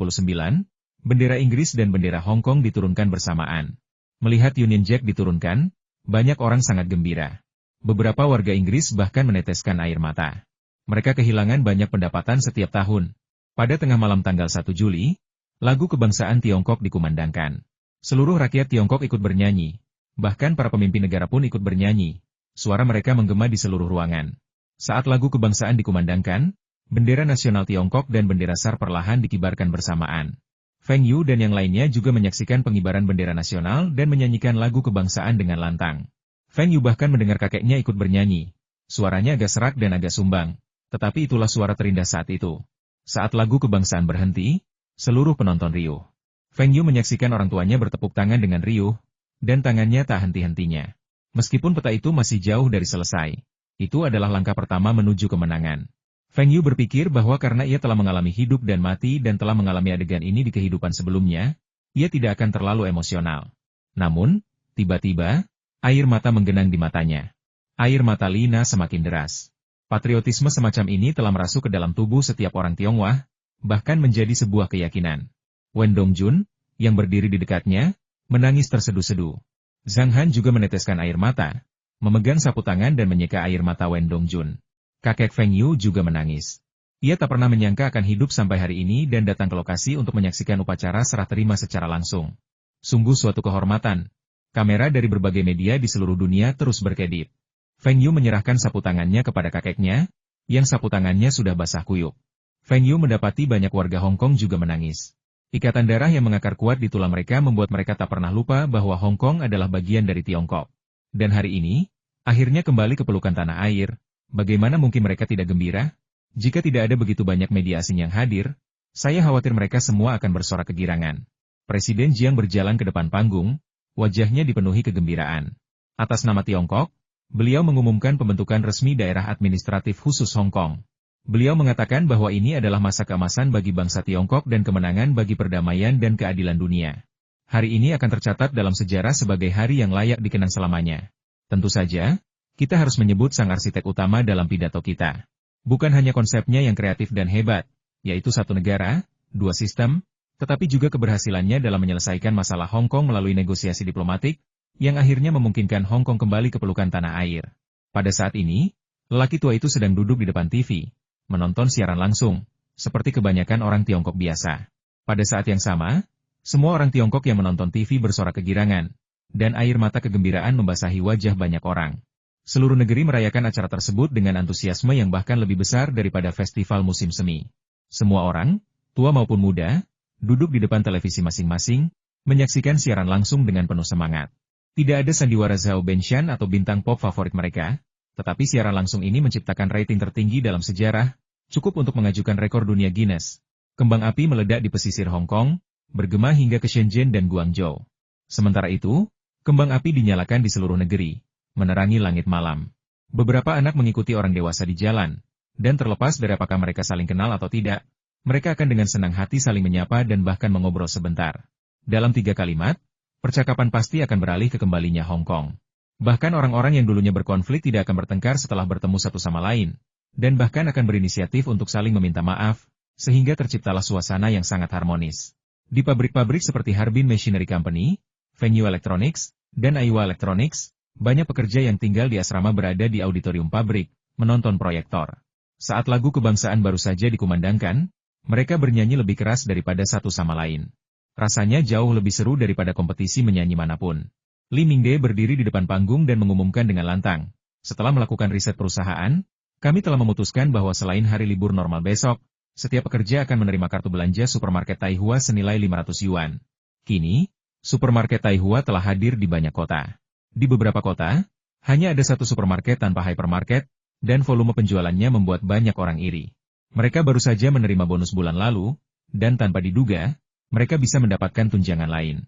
A: bendera Inggris dan bendera Hong Kong diturunkan bersamaan. Melihat Union Jack diturunkan, banyak orang sangat gembira. Beberapa warga Inggris bahkan meneteskan air mata. Mereka kehilangan banyak pendapatan setiap tahun. Pada tengah malam tanggal 1 Juli, lagu kebangsaan Tiongkok dikumandangkan. Seluruh rakyat Tiongkok ikut bernyanyi. Bahkan para pemimpin negara pun ikut bernyanyi. Suara mereka menggema di seluruh ruangan. Saat lagu kebangsaan dikumandangkan, bendera nasional Tiongkok dan bendera SAR perlahan dikibarkan bersamaan. Feng Yu dan yang lainnya juga menyaksikan pengibaran bendera nasional dan menyanyikan lagu kebangsaan dengan lantang. Feng Yu bahkan mendengar kakeknya ikut bernyanyi. Suaranya agak serak dan agak sumbang, tetapi itulah suara terindah saat itu. Saat lagu kebangsaan berhenti, seluruh penonton riuh. Feng Yu menyaksikan orang tuanya bertepuk tangan dengan riuh, dan tangannya tak henti-hentinya. Meskipun peta itu masih jauh dari selesai, itu adalah langkah pertama menuju kemenangan. Feng Yu berpikir bahwa karena ia telah mengalami hidup dan mati dan telah mengalami adegan ini di kehidupan sebelumnya, ia tidak akan terlalu emosional. Namun, tiba-tiba, air mata menggenang di matanya. Air mata Lina semakin deras. Patriotisme semacam ini telah merasuk ke dalam tubuh setiap orang Tionghoa, bahkan menjadi sebuah keyakinan. Wen Dongjun, yang berdiri di dekatnya, menangis terseduh-seduh. Zhang Han juga meneteskan air mata, memegang sapu tangan dan menyeka air mata Wen Dongjun. Kakek Feng Yu juga menangis. Ia tak pernah menyangka akan hidup sampai hari ini dan datang ke lokasi untuk menyaksikan upacara serah terima secara langsung. Sungguh suatu kehormatan. Kamera dari berbagai media di seluruh dunia terus berkedip. Feng Yu menyerahkan sapu tangannya kepada kakeknya, yang sapu tangannya sudah basah kuyup. Feng Yu mendapati banyak warga Hong Kong juga menangis. Ikatan darah yang mengakar kuat di tulang mereka membuat mereka tak pernah lupa bahwa Hong Kong adalah bagian dari Tiongkok. Dan hari ini, akhirnya kembali ke pelukan tanah air. Bagaimana mungkin mereka tidak gembira? Jika tidak ada begitu banyak media asing yang hadir, saya khawatir mereka semua akan bersorak kegirangan. Presiden Jiang berjalan ke depan panggung, wajahnya dipenuhi kegembiraan. Atas nama Tiongkok, beliau mengumumkan pembentukan resmi daerah administratif khusus Hong Kong. Beliau mengatakan bahwa ini adalah masa keemasan bagi bangsa Tiongkok dan kemenangan bagi perdamaian dan keadilan dunia. Hari ini akan tercatat dalam sejarah sebagai hari yang layak dikenang selamanya. Tentu saja, kita harus menyebut sang arsitek utama dalam pidato kita. Bukan hanya konsepnya yang kreatif dan hebat, yaitu satu negara, dua sistem, tetapi juga keberhasilannya dalam menyelesaikan masalah Hong Kong melalui negosiasi diplomatik, yang akhirnya memungkinkan Hong Kong kembali ke pelukan tanah air. Pada saat ini, lelaki tua itu sedang duduk di depan TV, menonton siaran langsung, seperti kebanyakan orang Tiongkok biasa. Pada saat yang sama, semua orang Tiongkok yang menonton TV bersorak kegirangan, dan air mata kegembiraan membasahi wajah banyak orang. Seluruh negeri merayakan acara tersebut dengan antusiasme yang bahkan lebih besar daripada festival musim semi. Semua orang, tua maupun muda, duduk di depan televisi masing-masing, menyaksikan siaran langsung dengan penuh semangat. Tidak ada sandiwara Zhao Benshan atau bintang pop favorit mereka, tetapi siaran langsung ini menciptakan rating tertinggi dalam sejarah, cukup untuk mengajukan rekor dunia Guinness. Kembang api meledak di pesisir Hong Kong, bergema hingga ke Shenzhen dan Guangzhou. Sementara itu, kembang api dinyalakan di seluruh negeri, menerangi langit malam. Beberapa anak mengikuti orang dewasa di jalan, dan terlepas dari apakah mereka saling kenal atau tidak, mereka akan dengan senang hati saling menyapa dan bahkan mengobrol sebentar. Dalam 3 kalimat, percakapan pasti akan beralih ke kembalinya Hong Kong. Bahkan orang-orang yang dulunya berkonflik tidak akan bertengkar setelah bertemu satu sama lain, dan bahkan akan berinisiatif untuk saling meminta maaf, sehingga terciptalah suasana yang sangat harmonis. Di pabrik-pabrik seperti Harbin Machinery Company, Fengyu Electronics, dan Aiwa Electronics, banyak pekerja yang tinggal di asrama berada di auditorium pabrik, menonton proyektor. Saat lagu kebangsaan baru saja dikumandangkan, mereka bernyanyi lebih keras daripada satu sama lain. Rasanya jauh lebih seru daripada kompetisi menyanyi manapun. Li Mingde berdiri di depan panggung dan mengumumkan dengan lantang, setelah melakukan riset perusahaan, kami telah memutuskan bahwa selain hari libur normal besok, setiap pekerja akan menerima kartu belanja supermarket Taihua senilai 500 yuan. Kini, supermarket Taihua telah hadir di banyak kota. Di beberapa kota, hanya ada satu supermarket tanpa hypermarket, dan volume penjualannya membuat banyak orang iri. Mereka baru saja menerima bonus bulan lalu, dan tanpa diduga, mereka bisa mendapatkan tunjangan lain.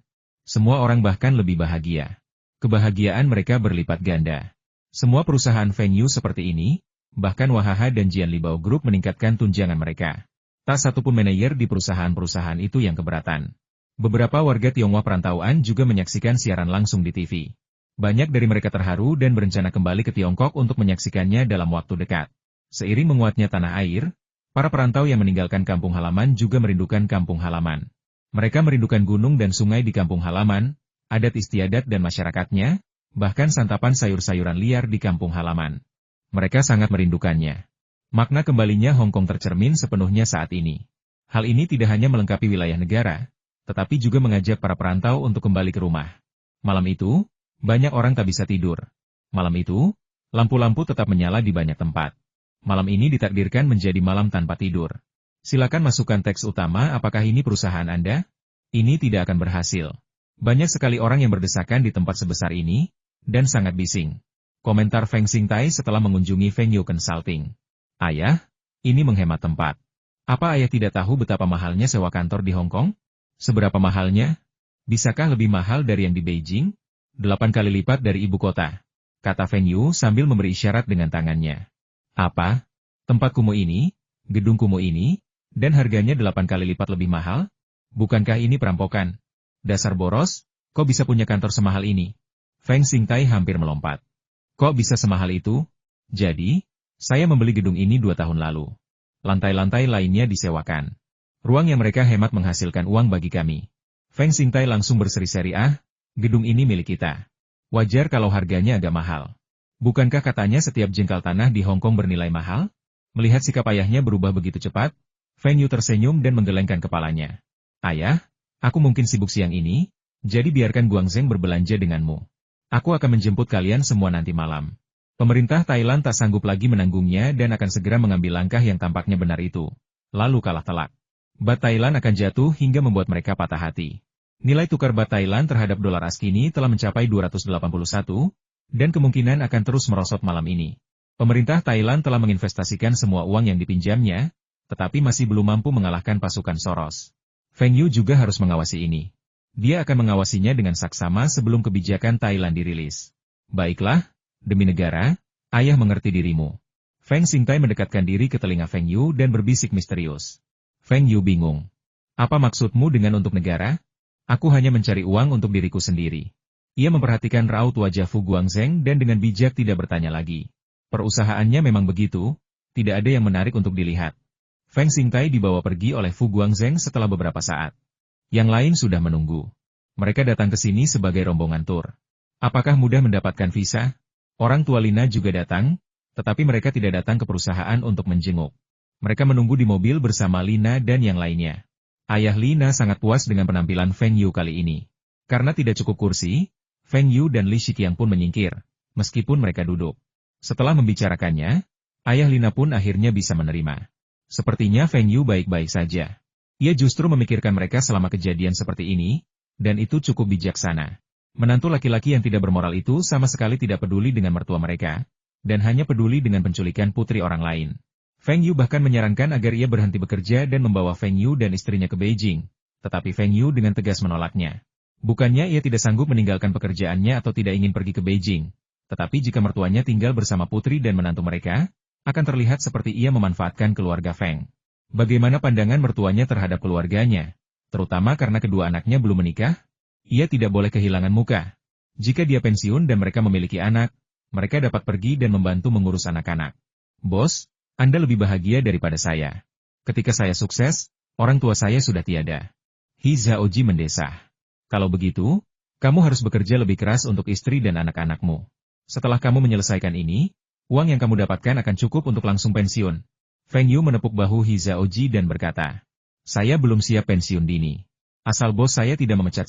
A: Semua orang bahkan lebih bahagia. Kebahagiaan mereka berlipat ganda. Semua perusahaan venue seperti ini, bahkan Wahaha dan Jian Libao Group meningkatkan tunjangan mereka. Tak satupun manajer di perusahaan-perusahaan itu yang keberatan. Beberapa warga Tionghoa perantauan juga menyaksikan siaran langsung di TV. Banyak dari mereka terharu dan berencana kembali ke Tiongkok untuk menyaksikannya dalam waktu dekat. Seiring menguatnya tanah air, para perantau yang meninggalkan kampung halaman juga merindukan kampung halaman. Mereka merindukan gunung dan sungai di kampung halaman, adat istiadat dan masyarakatnya, bahkan santapan sayur-sayuran liar di kampung halaman. Mereka sangat merindukannya. Makna kembalinya Hong Kong tercermin sepenuhnya saat ini. Hal ini tidak hanya melengkapi wilayah negara, tetapi juga mengajak para perantau untuk kembali ke rumah. Malam itu, banyak orang tak bisa tidur. Malam itu, lampu-lampu tetap menyala di banyak tempat. Malam ini ditakdirkan menjadi malam tanpa tidur. Silakan masukkan teks utama apakah ini perusahaan Anda? Ini tidak akan berhasil. Banyak sekali orang yang berdesakan di tempat sebesar ini, dan sangat bising. Komentar Feng Xingtai setelah mengunjungi Fengyu Consulting. Ayah, ini menghemat tempat. Apa ayah tidak tahu betapa mahalnya sewa kantor di Hong Kong? Seberapa mahalnya? Bisakah lebih mahal dari yang di Beijing? 8 kali lipat dari ibu kota. Kata Fengyu sambil memberi isyarat dengan tangannya. Apa? Tempat kumuh ini, gedung kumuh ini, dan harganya 8 kali lipat lebih mahal? Bukankah ini perampokan? Dasar boros, kok bisa punya kantor semahal ini? Feng Xingtai hampir melompat. Kok bisa semahal itu? Jadi, saya membeli gedung ini 2 tahun lalu. Lantai-lantai lainnya disewakan. Ruang yang mereka hemat menghasilkan uang bagi kami. Feng Xingtai langsung berseri-seri gedung ini milik kita. Wajar kalau harganya agak mahal. Bukankah katanya setiap jengkal tanah di Hong Kong bernilai mahal? Melihat sikap ayahnya berubah begitu cepat, Feng Yu tersenyum dan menggelengkan kepalanya. Ayah, aku mungkin sibuk siang ini, jadi biarkan Guangzheng berbelanja denganmu. Aku akan menjemput kalian semua nanti malam. Pemerintah Thailand tak sanggup lagi menanggungnya dan akan segera mengambil langkah yang tampaknya benar itu. Lalu kalah telak. Baht Thailand akan jatuh hingga membuat mereka patah hati. Nilai tukar baht Thailand terhadap dolar AS kini telah mencapai 281, dan kemungkinan akan terus merosot malam ini. Pemerintah Thailand telah menginvestasikan semua uang yang dipinjamnya, tetapi masih belum mampu mengalahkan pasukan Soros. Feng Yu juga harus mengawasi ini. Dia akan mengawasinya dengan saksama sebelum kebijakan Thailand dirilis. Baiklah, demi negara, ayah mengerti dirimu. Feng Xingtai mendekatkan diri ke telinga Feng Yu dan berbisik misterius. Feng Yu bingung. Apa maksudmu dengan untuk negara? Aku hanya mencari uang untuk diriku sendiri. Ia memperhatikan raut wajah Fu Guangzheng dan dengan bijak tidak bertanya lagi. Perusahaannya memang begitu, tidak ada yang menarik untuk dilihat. Feng Xingtai dibawa pergi oleh Fu Guangzheng setelah beberapa saat. Yang lain sudah menunggu. Mereka datang ke sini sebagai rombongan tur. Apakah mudah mendapatkan visa? Orang tua Lina juga datang, tetapi mereka tidak datang ke perusahaan untuk menjenguk. Mereka menunggu di mobil bersama Lina dan yang lainnya. Ayah Lina sangat puas dengan penampilan Feng Yu kali ini. Karena tidak cukup kursi, Feng Yu dan Li Shiqiang pun menyingkir, meskipun mereka duduk. Setelah membicarakannya, ayah Lina pun akhirnya bisa menerima. Sepertinya Feng Yu baik-baik saja. Ia justru memikirkan mereka selama kejadian seperti ini, dan itu cukup bijaksana. Menantu laki-laki yang tidak bermoral itu sama sekali tidak peduli dengan mertua mereka, dan hanya peduli dengan penculikan putri orang lain. Feng Yu bahkan menyarankan agar ia berhenti bekerja dan membawa Feng Yu dan istrinya ke Beijing, tetapi Feng Yu dengan tegas menolaknya. Bukannya ia tidak sanggup meninggalkan pekerjaannya atau tidak ingin pergi ke Beijing, tetapi jika mertuanya tinggal bersama putri dan menantu mereka, akan terlihat seperti ia memanfaatkan keluarga Feng. Bagaimana pandangan mertuanya terhadap keluarganya, terutama karena kedua anaknya belum menikah? Ia tidak boleh kehilangan muka. Jika dia pensiun dan mereka memiliki anak, mereka dapat pergi dan membantu mengurus anak-anak. Bos, Anda lebih bahagia daripada saya. Ketika saya sukses, orang tua saya sudah tiada. He Zhaoji mendesah. Kalau begitu, kamu harus bekerja lebih keras untuk istri dan anak-anakmu. Setelah kamu menyelesaikan ini, uang yang kamu dapatkan akan cukup untuk langsung pensiun. Feng Yu menepuk bahu He Zhaoji dan berkata, saya belum siap pensiun dini. Asal bos saya tidak memecat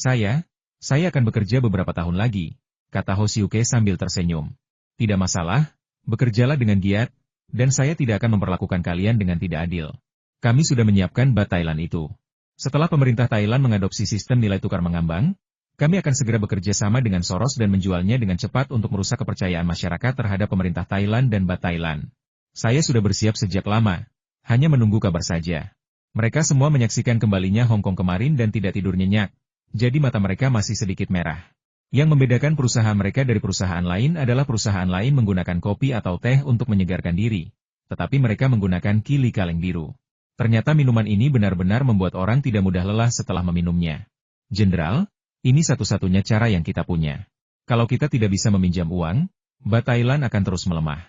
A: saya akan bekerja beberapa tahun lagi, kata Ho Xiuke sambil tersenyum. Tidak masalah, bekerjalah dengan giat, dan saya tidak akan memperlakukan kalian dengan tidak adil. Kami sudah menyiapkan bat Thailand itu. Setelah pemerintah Thailand mengadopsi sistem nilai tukar mengambang, kami akan segera bekerja sama dengan Soros dan menjualnya dengan cepat untuk merusak kepercayaan masyarakat terhadap pemerintah Thailand dan bat Thailand. Saya sudah bersiap sejak lama, hanya menunggu kabar saja. Mereka semua menyaksikan kembalinya Hong Kong kemarin dan tidak tidur nyenyak, jadi mata mereka masih sedikit merah. Yang membedakan perusahaan mereka dari perusahaan lain adalah perusahaan lain menggunakan kopi atau teh untuk menyegarkan diri, tetapi mereka menggunakan kili kaleng biru. Ternyata minuman ini benar-benar membuat orang tidak mudah lelah setelah meminumnya. Jenderal, ini satu-satunya cara yang kita punya. Kalau kita tidak bisa meminjam uang, bat Thailand akan terus melemah.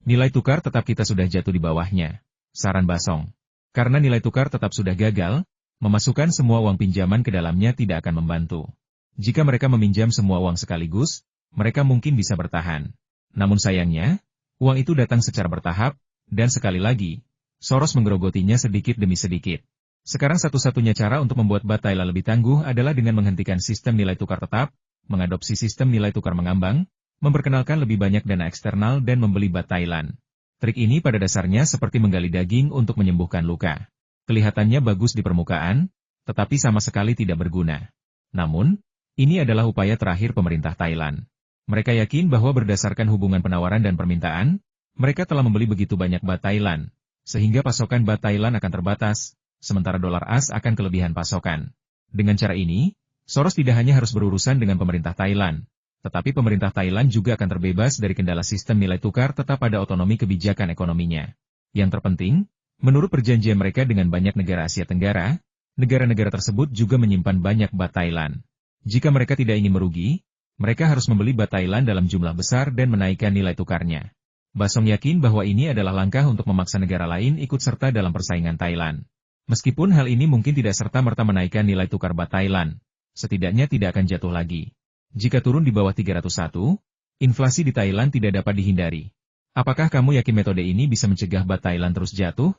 A: Nilai tukar tetap kita sudah jatuh di bawahnya, saran Basong. Karena nilai tukar tetap sudah gagal, memasukkan semua uang pinjaman ke dalamnya tidak akan membantu. Jika mereka meminjam semua uang sekaligus, mereka mungkin bisa bertahan. Namun sayangnya, uang itu datang secara bertahap, dan sekali lagi, Soros menggerogotinya sedikit demi sedikit. Sekarang satu-satunya cara untuk membuat bat Thailand lebih tangguh adalah dengan menghentikan sistem nilai tukar tetap, mengadopsi sistem nilai tukar mengambang, memperkenalkan lebih banyak dana eksternal dan membeli bat Thailand. Trik ini pada dasarnya seperti menggali daging untuk menyembuhkan luka. Kelihatannya bagus di permukaan, tetapi sama sekali tidak berguna. Namun, ini adalah upaya terakhir pemerintah Thailand. Mereka yakin bahwa berdasarkan hubungan penawaran dan permintaan, mereka telah membeli begitu banyak bat Thailand, sehingga pasokan bat Thailand akan terbatas, sementara dolar AS akan kelebihan pasokan. Dengan cara ini, Soros tidak hanya harus berurusan dengan pemerintah Thailand, tetapi pemerintah Thailand juga akan terbebas dari kendala sistem nilai tukar tetap pada otonomi kebijakan ekonominya. Yang terpenting, menurut perjanjian mereka dengan banyak negara Asia Tenggara, negara-negara tersebut juga menyimpan banyak bat Thailand. Jika mereka tidak ingin merugi, mereka harus membeli bat Thailand dalam jumlah besar dan menaikkan nilai tukarnya. Basong yakin bahwa ini adalah langkah untuk memaksa negara lain ikut serta dalam persaingan Thailand. Meskipun hal ini mungkin tidak serta-merta menaikkan nilai tukar bat Thailand, setidaknya tidak akan jatuh lagi. Jika turun di bawah 301, inflasi di Thailand tidak dapat dihindari. Apakah kamu yakin metode ini bisa mencegah bat Thailand terus jatuh?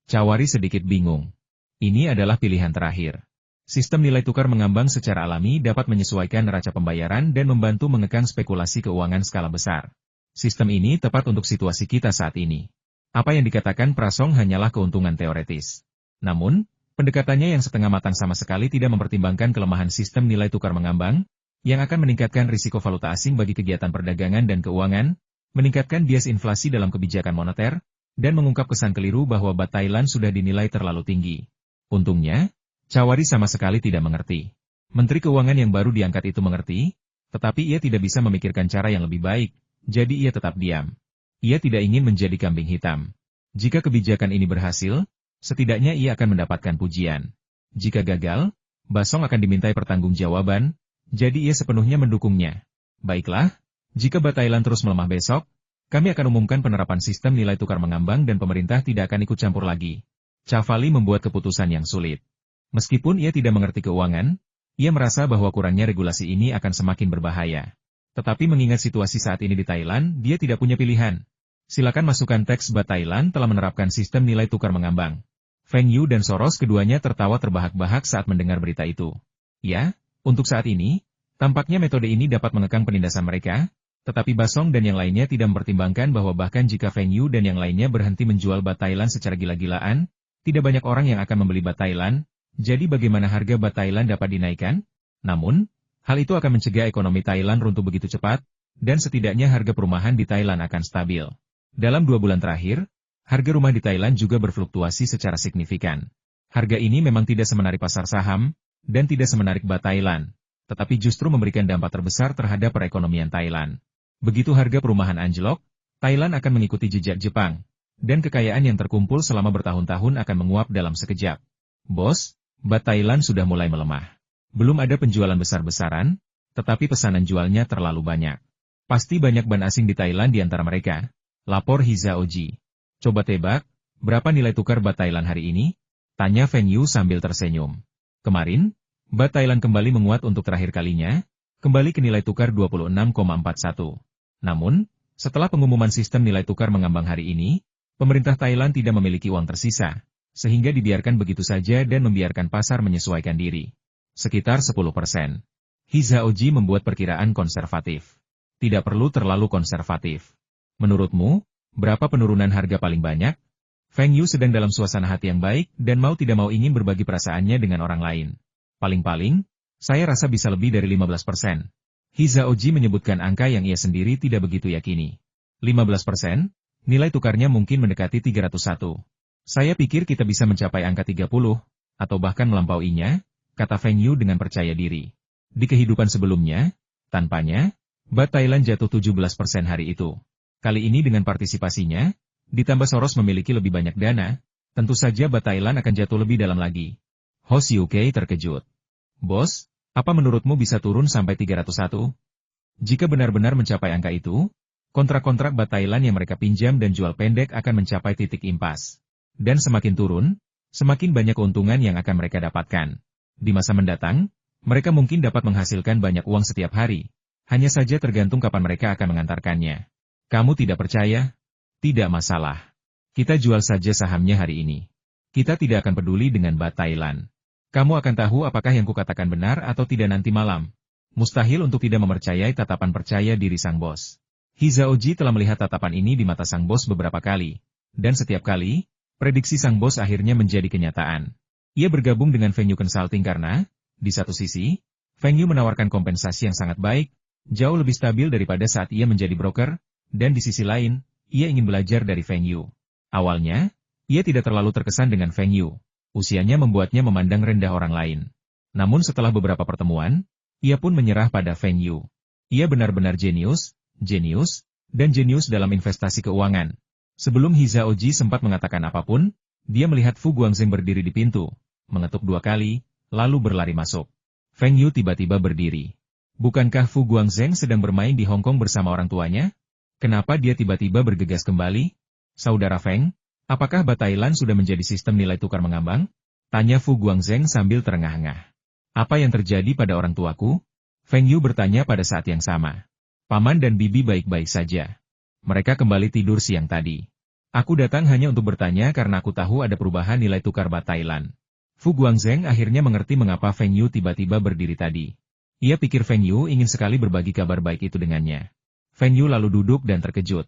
A: Chawari sedikit bingung. Ini adalah pilihan terakhir. Sistem nilai tukar mengambang secara alami dapat menyesuaikan neraca pembayaran dan membantu mengekang spekulasi keuangan skala besar. Sistem ini tepat untuk situasi kita saat ini. Apa yang dikatakan Prasong hanyalah keuntungan teoretis. Namun, pendekatannya yang setengah matang sama sekali tidak mempertimbangkan kelemahan sistem nilai tukar mengambang, yang akan meningkatkan risiko valuta asing bagi kegiatan perdagangan dan keuangan, meningkatkan bias inflasi dalam kebijakan moneter, dan mengungkap kesan keliru bahwa bat Thailand sudah dinilai terlalu tinggi. Untungnya, Chawari sama sekali tidak mengerti. Menteri Keuangan yang baru diangkat itu mengerti, tetapi ia tidak bisa memikirkan cara yang lebih baik, jadi ia tetap diam. Ia tidak ingin menjadi kambing hitam. Jika kebijakan ini berhasil, setidaknya ia akan mendapatkan pujian. Jika gagal, Basong akan dimintai pertanggungjawaban, jadi ia sepenuhnya mendukungnya. Baiklah, jika Baht Thailand terus melemah besok, kami akan umumkan penerapan sistem nilai tukar mengambang dan pemerintah tidak akan ikut campur lagi. Chavali membuat keputusan yang sulit. Meskipun ia tidak mengerti keuangan, ia merasa bahwa kurangnya regulasi ini akan semakin berbahaya. Tetapi mengingat situasi saat ini di Thailand, dia tidak punya pilihan. Silakan masukkan teks Baht Thailand telah menerapkan sistem nilai tukar mengambang. Feng Yu dan Soros keduanya tertawa terbahak-bahak saat mendengar berita itu. Ya, untuk saat ini, tampaknya metode ini dapat mengekang penindasan mereka, tetapi Basong dan yang lainnya tidak mempertimbangkan bahwa bahkan jika Feng Yu dan yang lainnya berhenti menjual Baht Thailand secara gila-gilaan, tidak banyak orang yang akan membeli Baht Thailand. Jadi bagaimana harga Baht Thailand dapat dinaikkan? Namun, hal itu akan mencegah ekonomi Thailand runtuh begitu cepat, dan setidaknya harga perumahan di Thailand akan stabil. Dalam 2 bulan terakhir, harga rumah di Thailand juga berfluktuasi secara signifikan. Harga ini memang tidak semenarik pasar saham, dan tidak semenarik Baht Thailand, tetapi justru memberikan dampak terbesar terhadap perekonomian Thailand. Begitu harga perumahan anjlok, Thailand akan mengikuti jejak Jepang, dan kekayaan yang terkumpul selama bertahun-tahun akan menguap dalam sekejap. Bos, Baht Thailand sudah mulai melemah. Belum ada penjualan besar-besaran, tetapi pesanan jualnya terlalu banyak. Pasti banyak ban asing di Thailand di antara mereka, lapor Hizaoji. Coba tebak, berapa nilai tukar Baht Thailand hari ini? Tanya Feng Yu sambil tersenyum. Kemarin, Baht Thailand kembali menguat untuk terakhir kalinya, kembali ke nilai tukar 26,41. Namun, setelah pengumuman sistem nilai tukar mengambang hari ini, pemerintah Thailand tidak memiliki uang tersisa, sehingga dibiarkan begitu saja dan membiarkan pasar menyesuaikan diri. Sekitar 10%. Hizaoji membuat perkiraan konservatif. Tidak perlu terlalu konservatif. Menurutmu, berapa penurunan harga paling banyak? Feng Yu sedang dalam suasana hati yang baik dan mau tidak mau ingin berbagi perasaannya dengan orang lain. Paling-paling, saya rasa bisa lebih dari 15%. Hizaoji menyebutkan angka yang ia sendiri tidak begitu yakini. 15%? Nilai tukarnya mungkin mendekati 301. Saya pikir kita bisa mencapai angka 30, atau bahkan melampauinya, kata Feng Yu dengan percaya diri. Di kehidupan sebelumnya, tanpanya, Baht Thailand jatuh 17% hari itu. Kali ini dengan partisipasinya, ditambah Soros memiliki lebih banyak dana, tentu saja Baht Thailand akan jatuh lebih dalam lagi. Ho Siu Kei terkejut. Bos, apa menurutmu bisa turun sampai 301? Jika benar-benar mencapai angka itu, kontrak-kontrak Baht Thailand yang mereka pinjam dan jual pendek akan mencapai titik impas. Dan semakin turun, semakin banyak keuntungan yang akan mereka dapatkan. Di masa mendatang, mereka mungkin dapat menghasilkan banyak uang setiap hari. Hanya saja tergantung kapan mereka akan mengantarkannya. Kamu tidak percaya? Tidak masalah. Kita jual saja sahamnya hari ini. Kita tidak akan peduli dengan Baht Thailand. Kamu akan tahu apakah yang kukatakan benar atau tidak nanti malam. Mustahil untuk tidak mempercayai tatapan percaya diri sang bos. Hizaoji telah melihat tatapan ini di mata sang bos beberapa kali. Dan setiap kali, prediksi sang bos akhirnya menjadi kenyataan. Ia bergabung dengan Feng Yu Consulting karena, di satu sisi, Feng Yu menawarkan kompensasi yang sangat baik, jauh lebih stabil daripada saat ia menjadi broker, dan di sisi lain, ia ingin belajar dari Feng Yu. Awalnya, ia tidak terlalu terkesan dengan Feng Yu. Usianya membuatnya memandang rendah orang lain. Namun setelah beberapa pertemuan, ia pun menyerah pada Feng Yu. Ia benar-benar jenius, dan jenius dalam investasi keuangan. Sebelum Hizaoji sempat mengatakan apapun, dia melihat Fu Guangzheng berdiri di pintu, mengetuk 2 kali, lalu berlari masuk. Feng Yu tiba-tiba berdiri. Bukankah Fu Guangzheng sedang bermain di Hong Kong bersama orang tuanya? Kenapa dia tiba-tiba bergegas kembali? Saudara Feng, apakah Baht Thailand sudah menjadi sistem nilai tukar mengambang? Tanya Fu Guangzheng sambil terengah-engah. Apa yang terjadi pada orang tuaku? Feng Yu bertanya pada saat yang sama. Paman dan bibi baik-baik saja. Mereka kembali tidur siang tadi. Aku datang hanya untuk bertanya karena aku tahu ada perubahan nilai tukar Baht Thailand. Fu Guangzheng akhirnya mengerti mengapa Feng Yu tiba-tiba berdiri tadi. Ia pikir Feng Yu ingin sekali berbagi kabar baik itu dengannya. Feng Yu lalu duduk dan terkejut.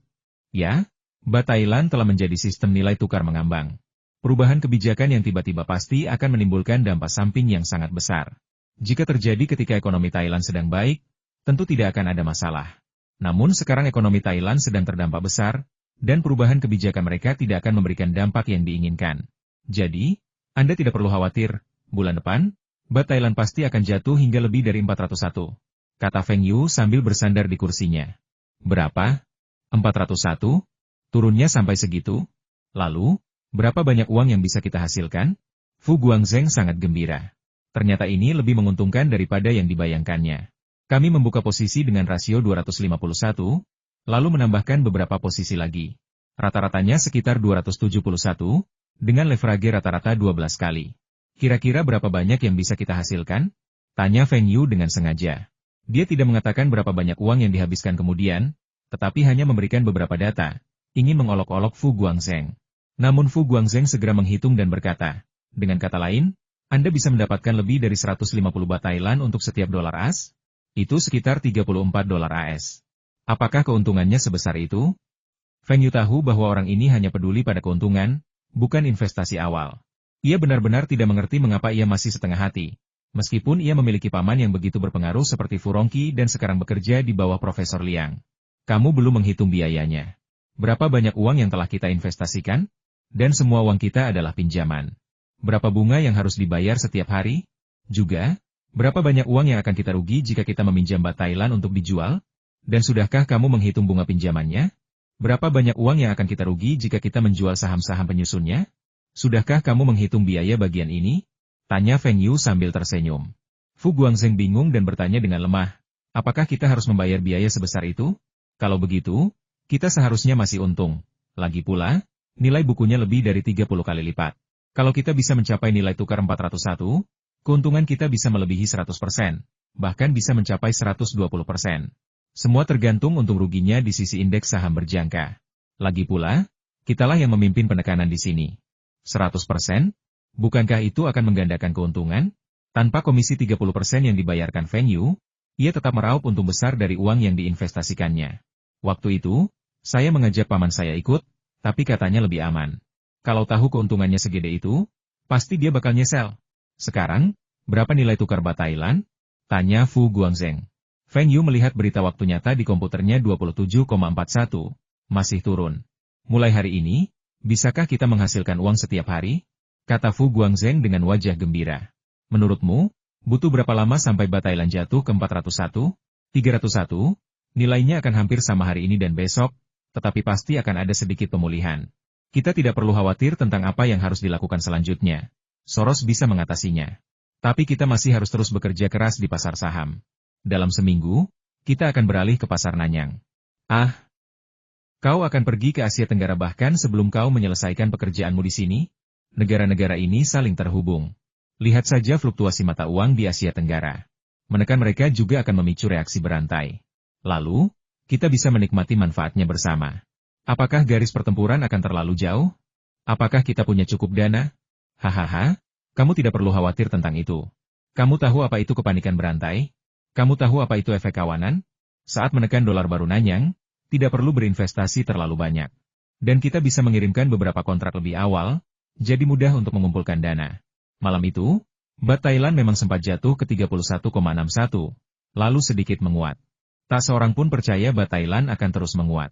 A: Ya, Baht Thailand telah menjadi sistem nilai tukar mengambang. Perubahan kebijakan yang tiba-tiba pasti akan menimbulkan dampak samping yang sangat besar. Jika terjadi ketika ekonomi Thailand sedang baik, tentu tidak akan ada masalah. Namun sekarang ekonomi Thailand sedang terdampak besar, dan perubahan kebijakan mereka tidak akan memberikan dampak yang diinginkan. Jadi, Anda tidak perlu khawatir, bulan depan, Baht Thailand pasti akan jatuh hingga lebih dari 401. Kata Feng Yu sambil bersandar di kursinya. Berapa? 401? Turunnya sampai segitu? Lalu, berapa banyak uang yang bisa kita hasilkan? Fu Guangzheng sangat gembira. Ternyata ini lebih menguntungkan daripada yang dibayangkannya. Kami membuka posisi dengan rasio 251, lalu menambahkan beberapa posisi lagi. Rata-ratanya sekitar 271, dengan leverage rata-rata 12 kali. Kira-kira berapa banyak yang bisa kita hasilkan? Tanya Feng Yu dengan sengaja. Dia tidak mengatakan berapa banyak uang yang dihabiskan kemudian, tetapi hanya memberikan beberapa data, ingin mengolok-olok Fu Guangzheng. Namun Fu Guangzheng segera menghitung dan berkata, dengan kata lain, Anda bisa mendapatkan lebih dari 150 bat Thailand untuk setiap dolar AS? Itu sekitar 34 dolar AS. Apakah keuntungannya sebesar itu? Feng Yu tahu bahwa orang ini hanya peduli pada keuntungan, bukan investasi awal. Ia benar-benar tidak mengerti mengapa ia masih setengah hati. Meskipun ia memiliki paman yang begitu berpengaruh seperti Fu Rongqi dan sekarang bekerja di bawah Profesor Liang. Kamu belum menghitung biayanya. Berapa banyak uang yang telah kita investasikan? Dan semua uang kita adalah pinjaman. Berapa bunga yang harus dibayar setiap hari? Juga, berapa banyak uang yang akan kita rugi jika kita meminjam bat Thailand untuk dijual? Dan sudahkah kamu menghitung bunga pinjamannya? Berapa banyak uang yang akan kita rugi jika kita menjual saham-saham penyusunnya? Sudahkah kamu menghitung biaya bagian ini? Tanya Feng Yu sambil tersenyum. Fu Guangzheng bingung dan bertanya dengan lemah. Apakah kita harus membayar biaya sebesar itu? Kalau begitu, kita seharusnya masih untung. Lagi pula, nilai bukunya lebih dari 30 kali lipat. Kalau kita bisa mencapai nilai tukar 401, keuntungan kita bisa melebihi 100%, bahkan bisa mencapai 120%. Semua tergantung untung ruginya di sisi indeks saham berjangka. Lagi pula, kitalah yang memimpin penekanan di sini. 100%? Bukankah itu akan menggandakan keuntungan? Tanpa komisi 30% yang dibayarkan Feng Yu, ia tetap meraup untung besar dari uang yang diinvestasikannya. Waktu itu, saya mengajak paman saya ikut, tapi katanya lebih aman. Kalau tahu keuntungannya segede itu, pasti dia bakal nyesel. Sekarang, berapa nilai tukar bat Thailand? Tanya Fu Guangzheng. Feng Yu melihat berita waktu nyata di komputernya 27,41. Masih turun. Mulai hari ini, bisakah kita menghasilkan uang setiap hari? Kata Fu Guangzheng dengan wajah gembira. Menurutmu, butuh berapa lama sampai bat Thailand jatuh ke 401? 301? Nilainya akan hampir sama hari ini dan besok, tetapi pasti akan ada sedikit pemulihan. Kita tidak perlu khawatir tentang apa yang harus dilakukan selanjutnya. Soros bisa mengatasinya. Tapi kita masih harus terus bekerja keras di pasar saham. Dalam seminggu, kita akan beralih ke pasar Nanyang. Ah, kau akan pergi ke Asia Tenggara bahkan sebelum kau menyelesaikan pekerjaanmu di sini? Negara-negara ini saling terhubung. Lihat saja fluktuasi mata uang di Asia Tenggara. Menekan mereka juga akan memicu reaksi berantai. Lalu, kita bisa menikmati manfaatnya bersama. Apakah garis pertempuran akan terlalu jauh? Apakah kita punya cukup dana? Hahaha, kamu tidak perlu khawatir tentang itu. Kamu tahu apa itu kepanikan berantai? Kamu tahu apa itu efek kawanan? Saat menekan dolar baru Nanyang, tidak perlu berinvestasi terlalu banyak. Dan kita bisa mengirimkan beberapa kontrak lebih awal, jadi mudah untuk mengumpulkan dana. Malam itu, bat Thailand memang sempat jatuh ke 31,61, lalu sedikit menguat. Tak seorang pun percaya bat Thailand akan terus menguat.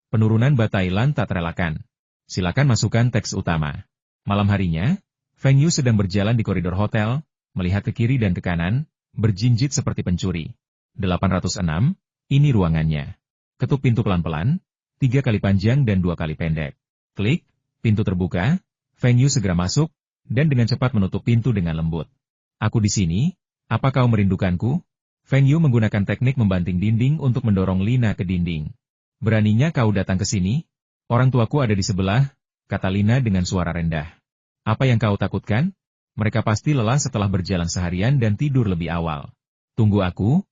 A: Penurunan bat Thailand tak terelakkan. Silakan masukkan teks utama. Malam harinya, Feng Yu sedang berjalan di koridor hotel, melihat ke kiri dan ke kanan, berjinjit seperti pencuri. 806, ini ruangannya. Ketuk pintu pelan-pelan, 3 kali panjang dan 2 kali pendek. Klik, pintu terbuka, Feng Yu segera masuk, dan dengan cepat menutup pintu dengan lembut. Aku di sini, apa kau merindukanku? Feng Yu menggunakan teknik membanting dinding untuk mendorong Lina ke dinding. Beraninya kau datang ke sini? Orang tuaku ada di sebelah, kata Lina dengan suara rendah. Apa yang kau takutkan? Mereka pasti lelah setelah berjalan seharian dan tidur lebih awal. Tunggu aku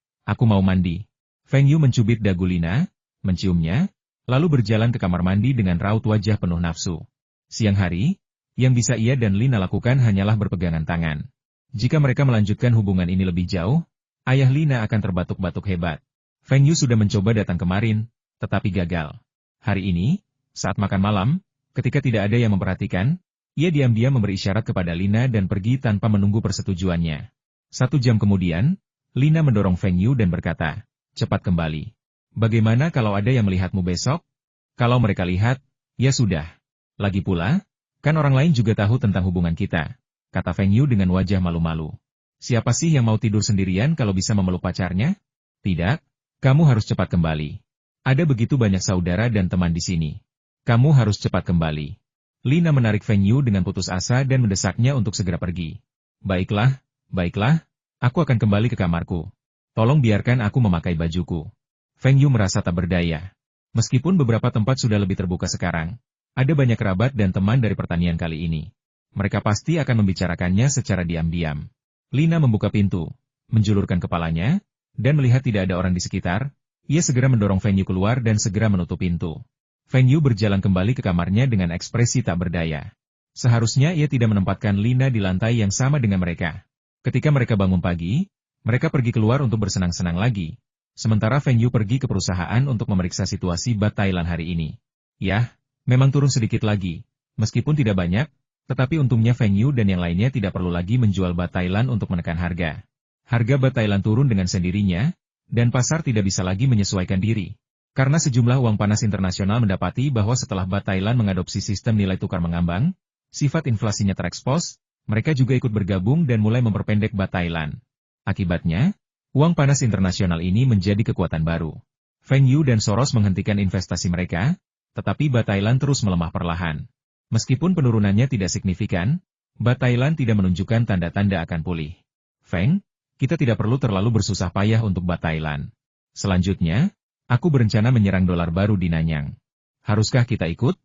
A: mau mandi. Feng Yu mencubit dagu Lina, menciumnya, lalu berjalan ke kamar mandi dengan raut wajah penuh nafsu. Siang hari, yang bisa ia dan Lina lakukan hanyalah berpegangan tangan. Jika mereka melanjutkan hubungan ini lebih jauh, ayah Lina akan terbatuk-batuk hebat. Feng Yu sudah mencoba datang kemarin, tetapi gagal. Hari ini, saat makan malam, ketika tidak ada yang memperhatikan, ia diam-diam memberi isyarat kepada Lina dan pergi tanpa menunggu persetujuannya. 1 jam kemudian, Lina mendorong Feng Yu dan berkata, cepat kembali. Bagaimana kalau ada yang melihatmu besok? Kalau mereka lihat, ya sudah. Lagi pula, kan orang lain juga tahu tentang hubungan kita, kata Feng Yu dengan wajah malu-malu. Siapa sih yang mau tidur sendirian kalau bisa memeluk pacarnya? Tidak, kamu harus cepat kembali. Ada begitu banyak saudara dan teman di sini. Kamu harus cepat kembali. Lina menarik Feng Yu dengan putus asa dan mendesaknya untuk segera pergi. Baiklah, Baiklah, aku akan kembali ke kamarku. Tolong biarkan aku memakai bajuku. Feng Yu merasa tak berdaya. Meskipun beberapa tempat sudah lebih terbuka sekarang, ada banyak kerabat dan teman dari pertanian kali ini. Mereka pasti akan membicarakannya secara diam-diam. Lina membuka pintu, menjulurkan kepalanya, dan melihat tidak ada orang di sekitar. Ia segera mendorong Feng Yu keluar dan segera menutup pintu. Feng Yu berjalan kembali ke kamarnya dengan ekspresi tak berdaya. Seharusnya ia tidak menempatkan Lina di lantai yang sama dengan mereka. Ketika mereka bangun pagi, mereka pergi keluar untuk bersenang-senang lagi. Sementara Feng Yu pergi ke perusahaan untuk memeriksa situasi bat Thailand hari ini. Yah, memang turun sedikit lagi. Meskipun tidak banyak, tetapi untungnya Feng Yu dan yang lainnya tidak perlu lagi menjual bat Thailand untuk menekan harga. Harga bat Thailand turun dengan sendirinya, dan pasar tidak bisa lagi menyesuaikan diri. Karena sejumlah uang panas internasional mendapati bahwa setelah bat Thailand mengadopsi sistem nilai tukar mengambang, sifat inflasinya terekspos, mereka juga ikut bergabung dan mulai memperpendek bat Thailand. Akibatnya, uang panas internasional ini menjadi kekuatan baru. Feng Yu dan Soros menghentikan investasi mereka, tetapi bat Thailand terus melemah perlahan. Meskipun penurunannya tidak signifikan, bat Thailand tidak menunjukkan tanda-tanda akan pulih. Feng, kita tidak perlu terlalu bersusah payah untuk bat Thailand. Selanjutnya, aku berencana menyerang dolar baru di Nanyang. Haruskah kita ikut?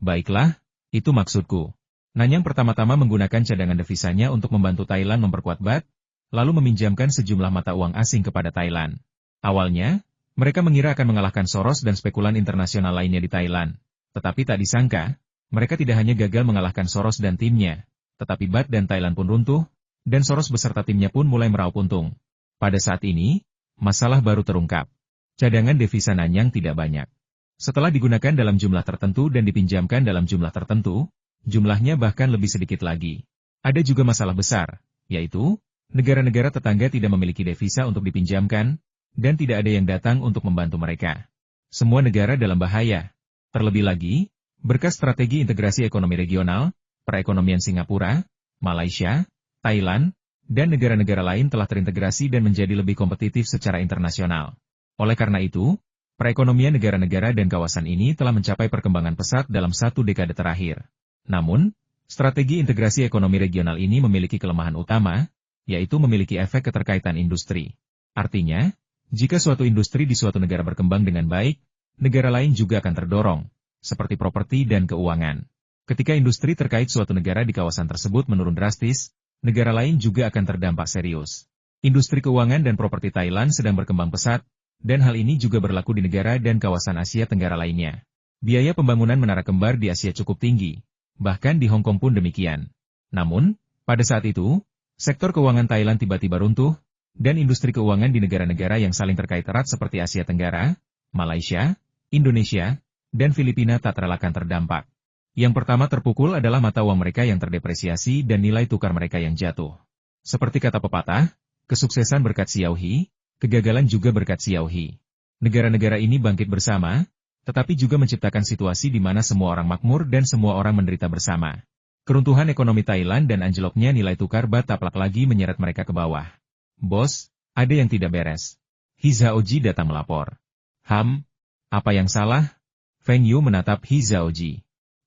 A: Baiklah, itu maksudku. Nanyang pertama-tama menggunakan cadangan devisanya untuk membantu Thailand memperkuat bat, lalu meminjamkan sejumlah mata uang asing kepada Thailand. Awalnya, mereka mengira akan mengalahkan Soros dan spekulan internasional lainnya di Thailand. Tetapi tak disangka, mereka tidak hanya gagal mengalahkan Soros dan timnya, tetapi bat dan Thailand pun runtuh, dan Soros beserta timnya pun mulai meraup untung. Pada saat ini, masalah baru terungkap. Cadangan devisa Nanyang tidak banyak. Setelah digunakan dalam jumlah tertentu dan dipinjamkan dalam jumlah tertentu, jumlahnya bahkan lebih sedikit lagi. Ada juga masalah besar, yaitu, negara-negara tetangga tidak memiliki devisa untuk dipinjamkan, dan tidak ada yang datang untuk membantu mereka. Semua negara dalam bahaya. Terlebih lagi, berkat strategi integrasi ekonomi regional, perekonomian Singapura, Malaysia, Thailand, dan negara-negara lain telah terintegrasi dan menjadi lebih kompetitif secara internasional. Oleh karena itu, perekonomian negara-negara dan kawasan ini telah mencapai perkembangan pesat dalam 1 dekade terakhir. Namun, strategi integrasi ekonomi regional ini memiliki kelemahan utama, yaitu memiliki efek keterkaitan industri. Artinya, jika suatu industri di suatu negara berkembang dengan baik, negara lain juga akan terdorong, seperti properti dan keuangan. Ketika industri terkait suatu negara di kawasan tersebut menurun drastis, negara lain juga akan terdampak serius. Industri keuangan dan properti Thailand sedang berkembang pesat, dan hal ini juga berlaku di negara dan kawasan Asia Tenggara lainnya. Biaya pembangunan menara kembar di Asia cukup tinggi, bahkan di Hong Kong pun demikian. Namun, pada saat itu, sektor keuangan Thailand tiba-tiba runtuh, dan industri keuangan di negara-negara yang saling terkait erat seperti Asia Tenggara, Malaysia, Indonesia, dan Filipina tak terelakkan terdampak. Yang pertama terpukul adalah mata uang mereka yang terdepresiasi dan nilai tukar mereka yang jatuh. Seperti kata pepatah, kesuksesan berkat Xiaohi, kegagalan juga berkat Xiaohi. Negara-negara ini bangkit bersama, tetapi juga menciptakan situasi di mana semua orang makmur dan semua orang menderita bersama. Keruntuhan ekonomi Thailand dan anjloknya nilai tukar bat taplak lagi menyeret mereka ke bawah. Bos, ada yang tidak beres. Hizaoji datang melapor. Apa yang salah? Feng Yu menatap Hizaoji.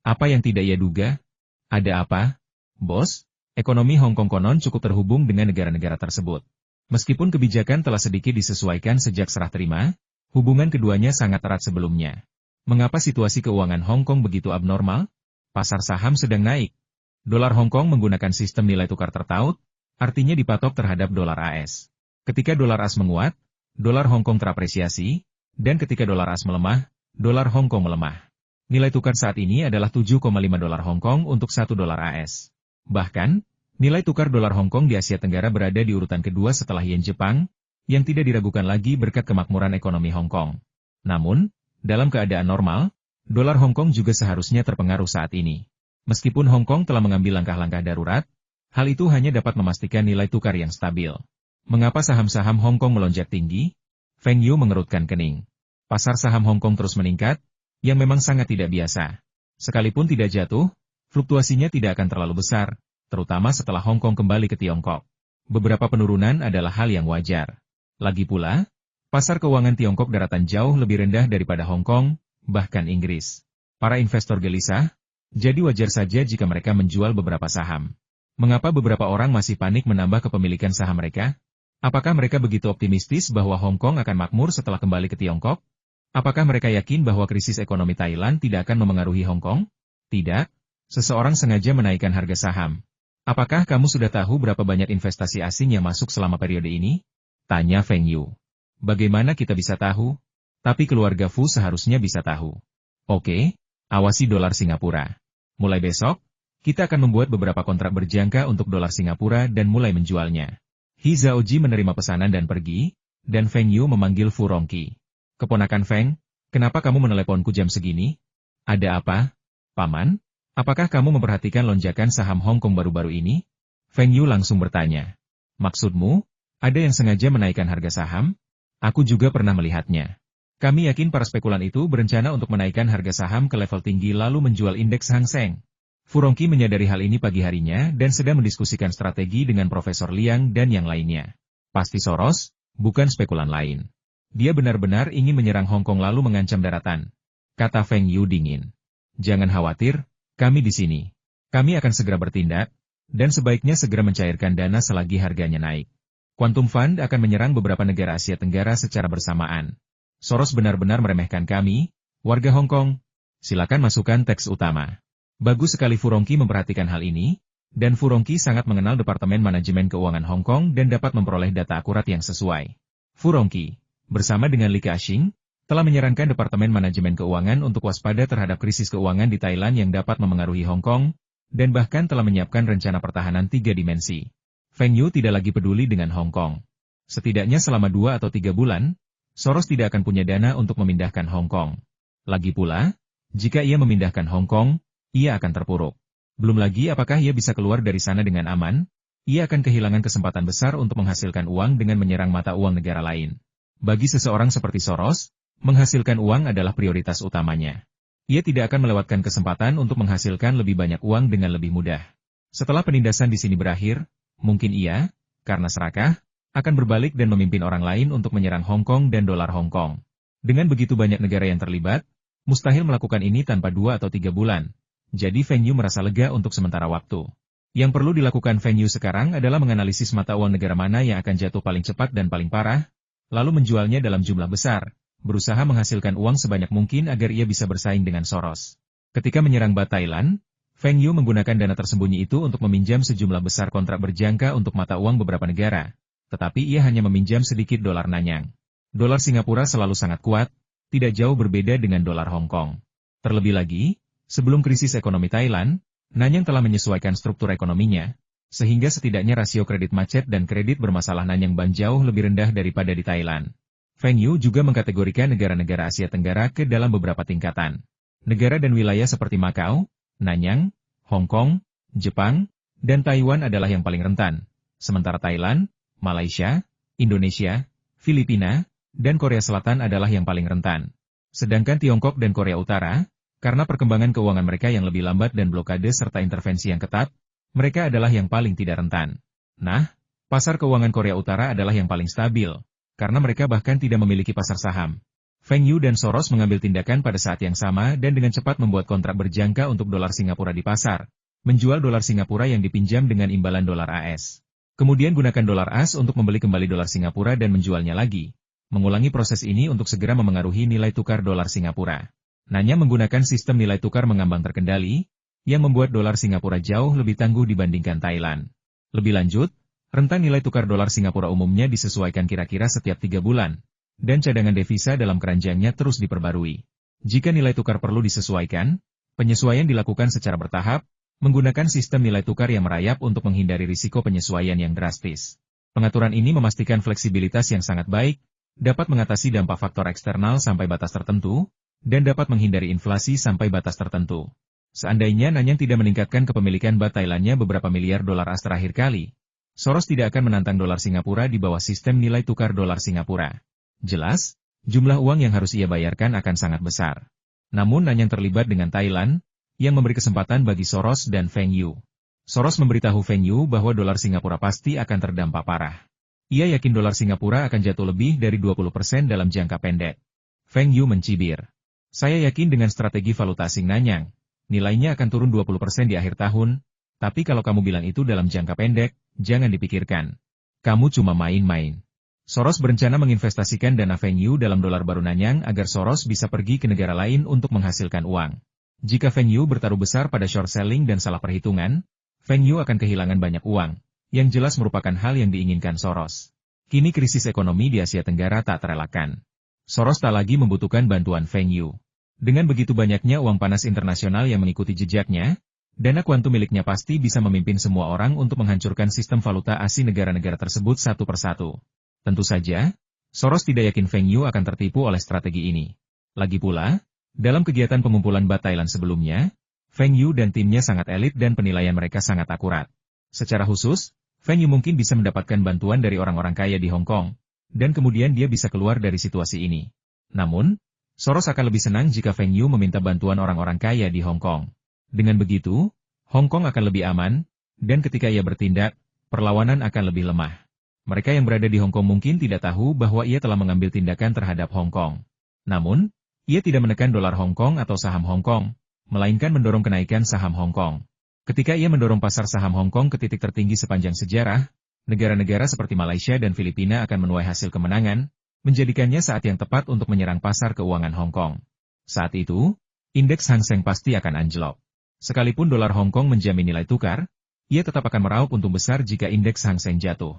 A: Apa yang tidak ia duga? Ada apa? Bos, ekonomi Hong Kong konon cukup terhubung dengan negara-negara tersebut. Meskipun kebijakan telah sedikit disesuaikan sejak serah terima, hubungan keduanya sangat erat sebelumnya. Mengapa situasi keuangan Hong Kong begitu abnormal? Pasar saham sedang naik. Dolar Hong Kong menggunakan sistem nilai tukar tertaut, artinya dipatok terhadap dolar AS. Ketika dolar AS menguat, dolar Hong Kong terapresiasi, dan ketika dolar AS melemah, dolar Hong Kong melemah. Nilai tukar saat ini adalah 7,5 dolar Hong Kong untuk 1 dolar AS. Bahkan, nilai tukar dolar Hong Kong di Asia Tenggara berada di urutan kedua setelah yen Jepang, yang tidak diragukan lagi berkat kemakmuran ekonomi Hong Kong. Namun, dalam keadaan normal, dolar Hong Kong juga seharusnya terpengaruh saat ini. Meskipun Hong Kong telah mengambil langkah-langkah darurat, hal itu hanya dapat memastikan nilai tukar yang stabil. Mengapa saham-saham Hong Kong melonjak tinggi? Feng Yu mengerutkan kening. Pasar saham Hong Kong terus meningkat, yang memang sangat tidak biasa. Sekalipun tidak jatuh, fluktuasinya tidak akan terlalu besar, terutama setelah Hong Kong kembali ke Tiongkok. Beberapa penurunan adalah hal yang wajar. Lagi pula, pasar keuangan Tiongkok daratan jauh lebih rendah daripada Hong Kong, bahkan Inggris. Para investor gelisah, jadi wajar saja jika mereka menjual beberapa saham. Mengapa beberapa orang masih panik menambah kepemilikan saham mereka? Apakah mereka begitu optimistis bahwa Hong Kong akan makmur setelah kembali ke Tiongkok? Apakah mereka yakin bahwa krisis ekonomi Thailand tidak akan memengaruhi Hong Kong? Tidak. Seseorang sengaja menaikkan harga saham. Apakah kamu sudah tahu berapa banyak investasi asing yang masuk selama periode ini? Tanya Feng Yu. Bagaimana kita bisa tahu? Tapi keluarga Fu seharusnya bisa tahu. Oke, awasi dolar Singapura. Mulai besok, kita akan membuat beberapa kontrak berjangka untuk dolar Singapura dan mulai menjualnya. He Zhaoji menerima pesanan dan pergi, dan Feng Yu memanggil Fu Rongqi. Keponakan Feng, kenapa kamu meneleponku jam segini? Ada apa? Paman, apakah kamu memperhatikan lonjakan saham Hong Kong baru-baru ini? Feng Yu langsung bertanya. Maksudmu, ada yang sengaja menaikkan harga saham? Aku juga pernah melihatnya. Kami yakin para spekulan itu berencana untuk menaikkan harga saham ke level tinggi lalu menjual indeks Hang Seng. Fu Rongqi menyadari hal ini pagi harinya dan sedang mendiskusikan strategi dengan Profesor Liang dan yang lainnya. Pasti Soros, bukan spekulan lain. Dia benar-benar ingin menyerang Hong Kong lalu mengancam daratan. Kata Feng Yu dingin. Jangan khawatir, kami di sini. Kami akan segera bertindak, dan sebaiknya segera mencairkan dana selagi harganya naik. Quantum Fund akan menyerang beberapa negara Asia Tenggara secara bersamaan. Soros benar-benar meremehkan kami, warga Hong Kong. Silakan masukkan teks utama. Bagus sekali Fu Rongqi memperhatikan hal ini, dan Fu Rongqi sangat mengenal Departemen Manajemen Keuangan Hong Kong dan dapat memperoleh data akurat yang sesuai. Fu Rongqi, bersama dengan Li Ka-shing, telah menyarankan Departemen Manajemen Keuangan untuk waspada terhadap krisis keuangan di Thailand yang dapat memengaruhi Hong Kong, dan bahkan telah menyiapkan rencana pertahanan 3 dimensi. Feng Yu tidak lagi peduli dengan Hong Kong. Setidaknya selama 2 atau 3 bulan, Soros tidak akan punya dana untuk memindahkan Hong Kong. Lagi pula, jika ia memindahkan Hong Kong, ia akan terpuruk. Belum lagi apakah ia bisa keluar dari sana dengan aman? Ia akan kehilangan kesempatan besar untuk menghasilkan uang dengan menyerang mata uang negara lain. Bagi seseorang seperti Soros, menghasilkan uang adalah prioritas utamanya. Ia tidak akan melewatkan kesempatan untuk menghasilkan lebih banyak uang dengan lebih mudah. Setelah penindasan di sini berakhir, mungkin ia, karena serakah, akan berbalik dan memimpin orang lain untuk menyerang Hong Kong dan dolar Hong Kong. Dengan begitu banyak negara yang terlibat, mustahil melakukan ini tanpa 2 atau 3 bulan. Jadi Feng Yu merasa lega untuk sementara waktu. Yang perlu dilakukan Feng Yu sekarang adalah menganalisis mata uang negara mana yang akan jatuh paling cepat dan paling parah, lalu menjualnya dalam jumlah besar, berusaha menghasilkan uang sebanyak mungkin agar ia bisa bersaing dengan Soros. Ketika menyerang Baht Thailand, Feng Yu menggunakan dana tersembunyi itu untuk meminjam sejumlah besar kontrak berjangka untuk mata uang beberapa negara, tetapi ia hanya meminjam sedikit dolar Nanyang. Dolar Singapura selalu sangat kuat, tidak jauh berbeda dengan dolar Hong Kong. Terlebih lagi, sebelum krisis ekonomi Thailand, Nanyang telah menyesuaikan struktur ekonominya, sehingga setidaknya rasio kredit macet dan kredit bermasalah Nanyang Ban jauh lebih rendah daripada di Thailand. Feng Yu juga mengkategorikan negara-negara Asia Tenggara ke dalam beberapa tingkatan. Negara dan wilayah seperti Macau, Nanyang, Hong Kong, Jepang, dan Taiwan adalah yang paling rentan, sementara Thailand, Malaysia, Indonesia, Filipina, dan Korea Selatan adalah yang paling rentan. Sedangkan Tiongkok dan Korea Utara, karena perkembangan keuangan mereka yang lebih lambat dan blokade serta intervensi yang ketat, mereka adalah yang paling tidak rentan. Nah, pasar keuangan Korea Utara adalah yang paling stabil, karena mereka bahkan tidak memiliki pasar saham. Feng Yu dan Soros mengambil tindakan pada saat yang sama dan dengan cepat membuat kontrak berjangka untuk dolar Singapura di pasar, menjual dolar Singapura yang dipinjam dengan imbalan dolar AS. Kemudian gunakan dolar AS untuk membeli kembali dolar Singapura dan menjualnya lagi. Mengulangi proses ini untuk segera memengaruhi nilai tukar dolar Singapura. Nanya menggunakan sistem nilai tukar mengambang terkendali, yang membuat dolar Singapura jauh lebih tangguh dibandingkan Thailand. Lebih lanjut, rentang nilai tukar dolar Singapura umumnya disesuaikan kira-kira setiap 3 bulan, dan cadangan devisa dalam keranjangnya terus diperbarui. Jika nilai tukar perlu disesuaikan, penyesuaian dilakukan secara bertahap, menggunakan sistem nilai tukar yang merayap untuk menghindari risiko penyesuaian yang drastis. Pengaturan ini memastikan fleksibilitas yang sangat baik, dapat mengatasi dampak faktor eksternal sampai batas tertentu, dan dapat menghindari inflasi sampai batas tertentu. Seandainya Nanyang tidak meningkatkan kepemilikan Baht Thailandnya beberapa miliar dolar AS terakhir kali, Soros tidak akan menantang dolar Singapura di bawah sistem nilai tukar dolar Singapura. Jelas, jumlah uang yang harus ia bayarkan akan sangat besar. Namun Nanyang terlibat dengan Thailand, yang memberi kesempatan bagi Soros dan Feng Yu. Soros memberitahu Feng Yu bahwa dolar Singapura pasti akan terdampak parah. Ia yakin dolar Singapura akan jatuh lebih dari 20% dalam jangka pendek. Feng Yu mencibir. Saya yakin dengan strategi valuta asing Nanyang, nilainya akan turun 20% di akhir tahun, Tapi kalau kamu bilang itu dalam jangka pendek, jangan dipikirkan. Kamu cuma main-main. Soros berencana menginvestasikan dana Feng Yu dalam dolar baru Nanyang agar Soros bisa pergi ke negara lain untuk menghasilkan uang. Jika Feng Yu bertaruh besar pada short selling dan salah perhitungan, Feng Yu akan kehilangan banyak uang, yang jelas merupakan hal yang diinginkan Soros. Kini krisis ekonomi di Asia Tenggara tak terelakkan. Soros tak lagi membutuhkan bantuan Feng Yu. Dengan begitu banyaknya uang panas internasional yang mengikuti jejaknya, dana kuantum miliknya pasti bisa memimpin semua orang untuk menghancurkan sistem valuta asing negara-negara tersebut satu persatu. Tentu saja, Soros tidak yakin Feng Yu akan tertipu oleh strategi ini. Lagi pula, dalam kegiatan pengumpulan bat Thailand sebelumnya, Feng Yu dan timnya sangat elit dan penilaian mereka sangat akurat. Secara khusus, Feng Yu mungkin bisa mendapatkan bantuan dari orang-orang kaya di Hong Kong, dan kemudian dia bisa keluar dari situasi ini. Namun, Soros akan lebih senang jika Feng Yu meminta bantuan orang-orang kaya di Hong Kong. Dengan begitu, Hong Kong akan lebih aman, dan ketika ia bertindak, perlawanan akan lebih lemah. Mereka yang berada di Hong Kong mungkin tidak tahu bahwa ia telah mengambil tindakan terhadap Hong Kong. Namun, ia tidak menekan dolar Hong Kong atau saham Hong Kong, melainkan mendorong kenaikan saham Hong Kong. Ketika ia mendorong pasar saham Hong Kong ke titik tertinggi sepanjang sejarah, negara-negara seperti Malaysia dan Filipina akan menuai hasil kemenangan, menjadikannya saat yang tepat untuk menyerang pasar keuangan Hong Kong. Saat itu, indeks Hang Seng pasti akan anjlok. Sekalipun dolar Hong Kong menjamin nilai tukar, ia tetap akan meraup untung besar jika indeks Hang Seng jatuh.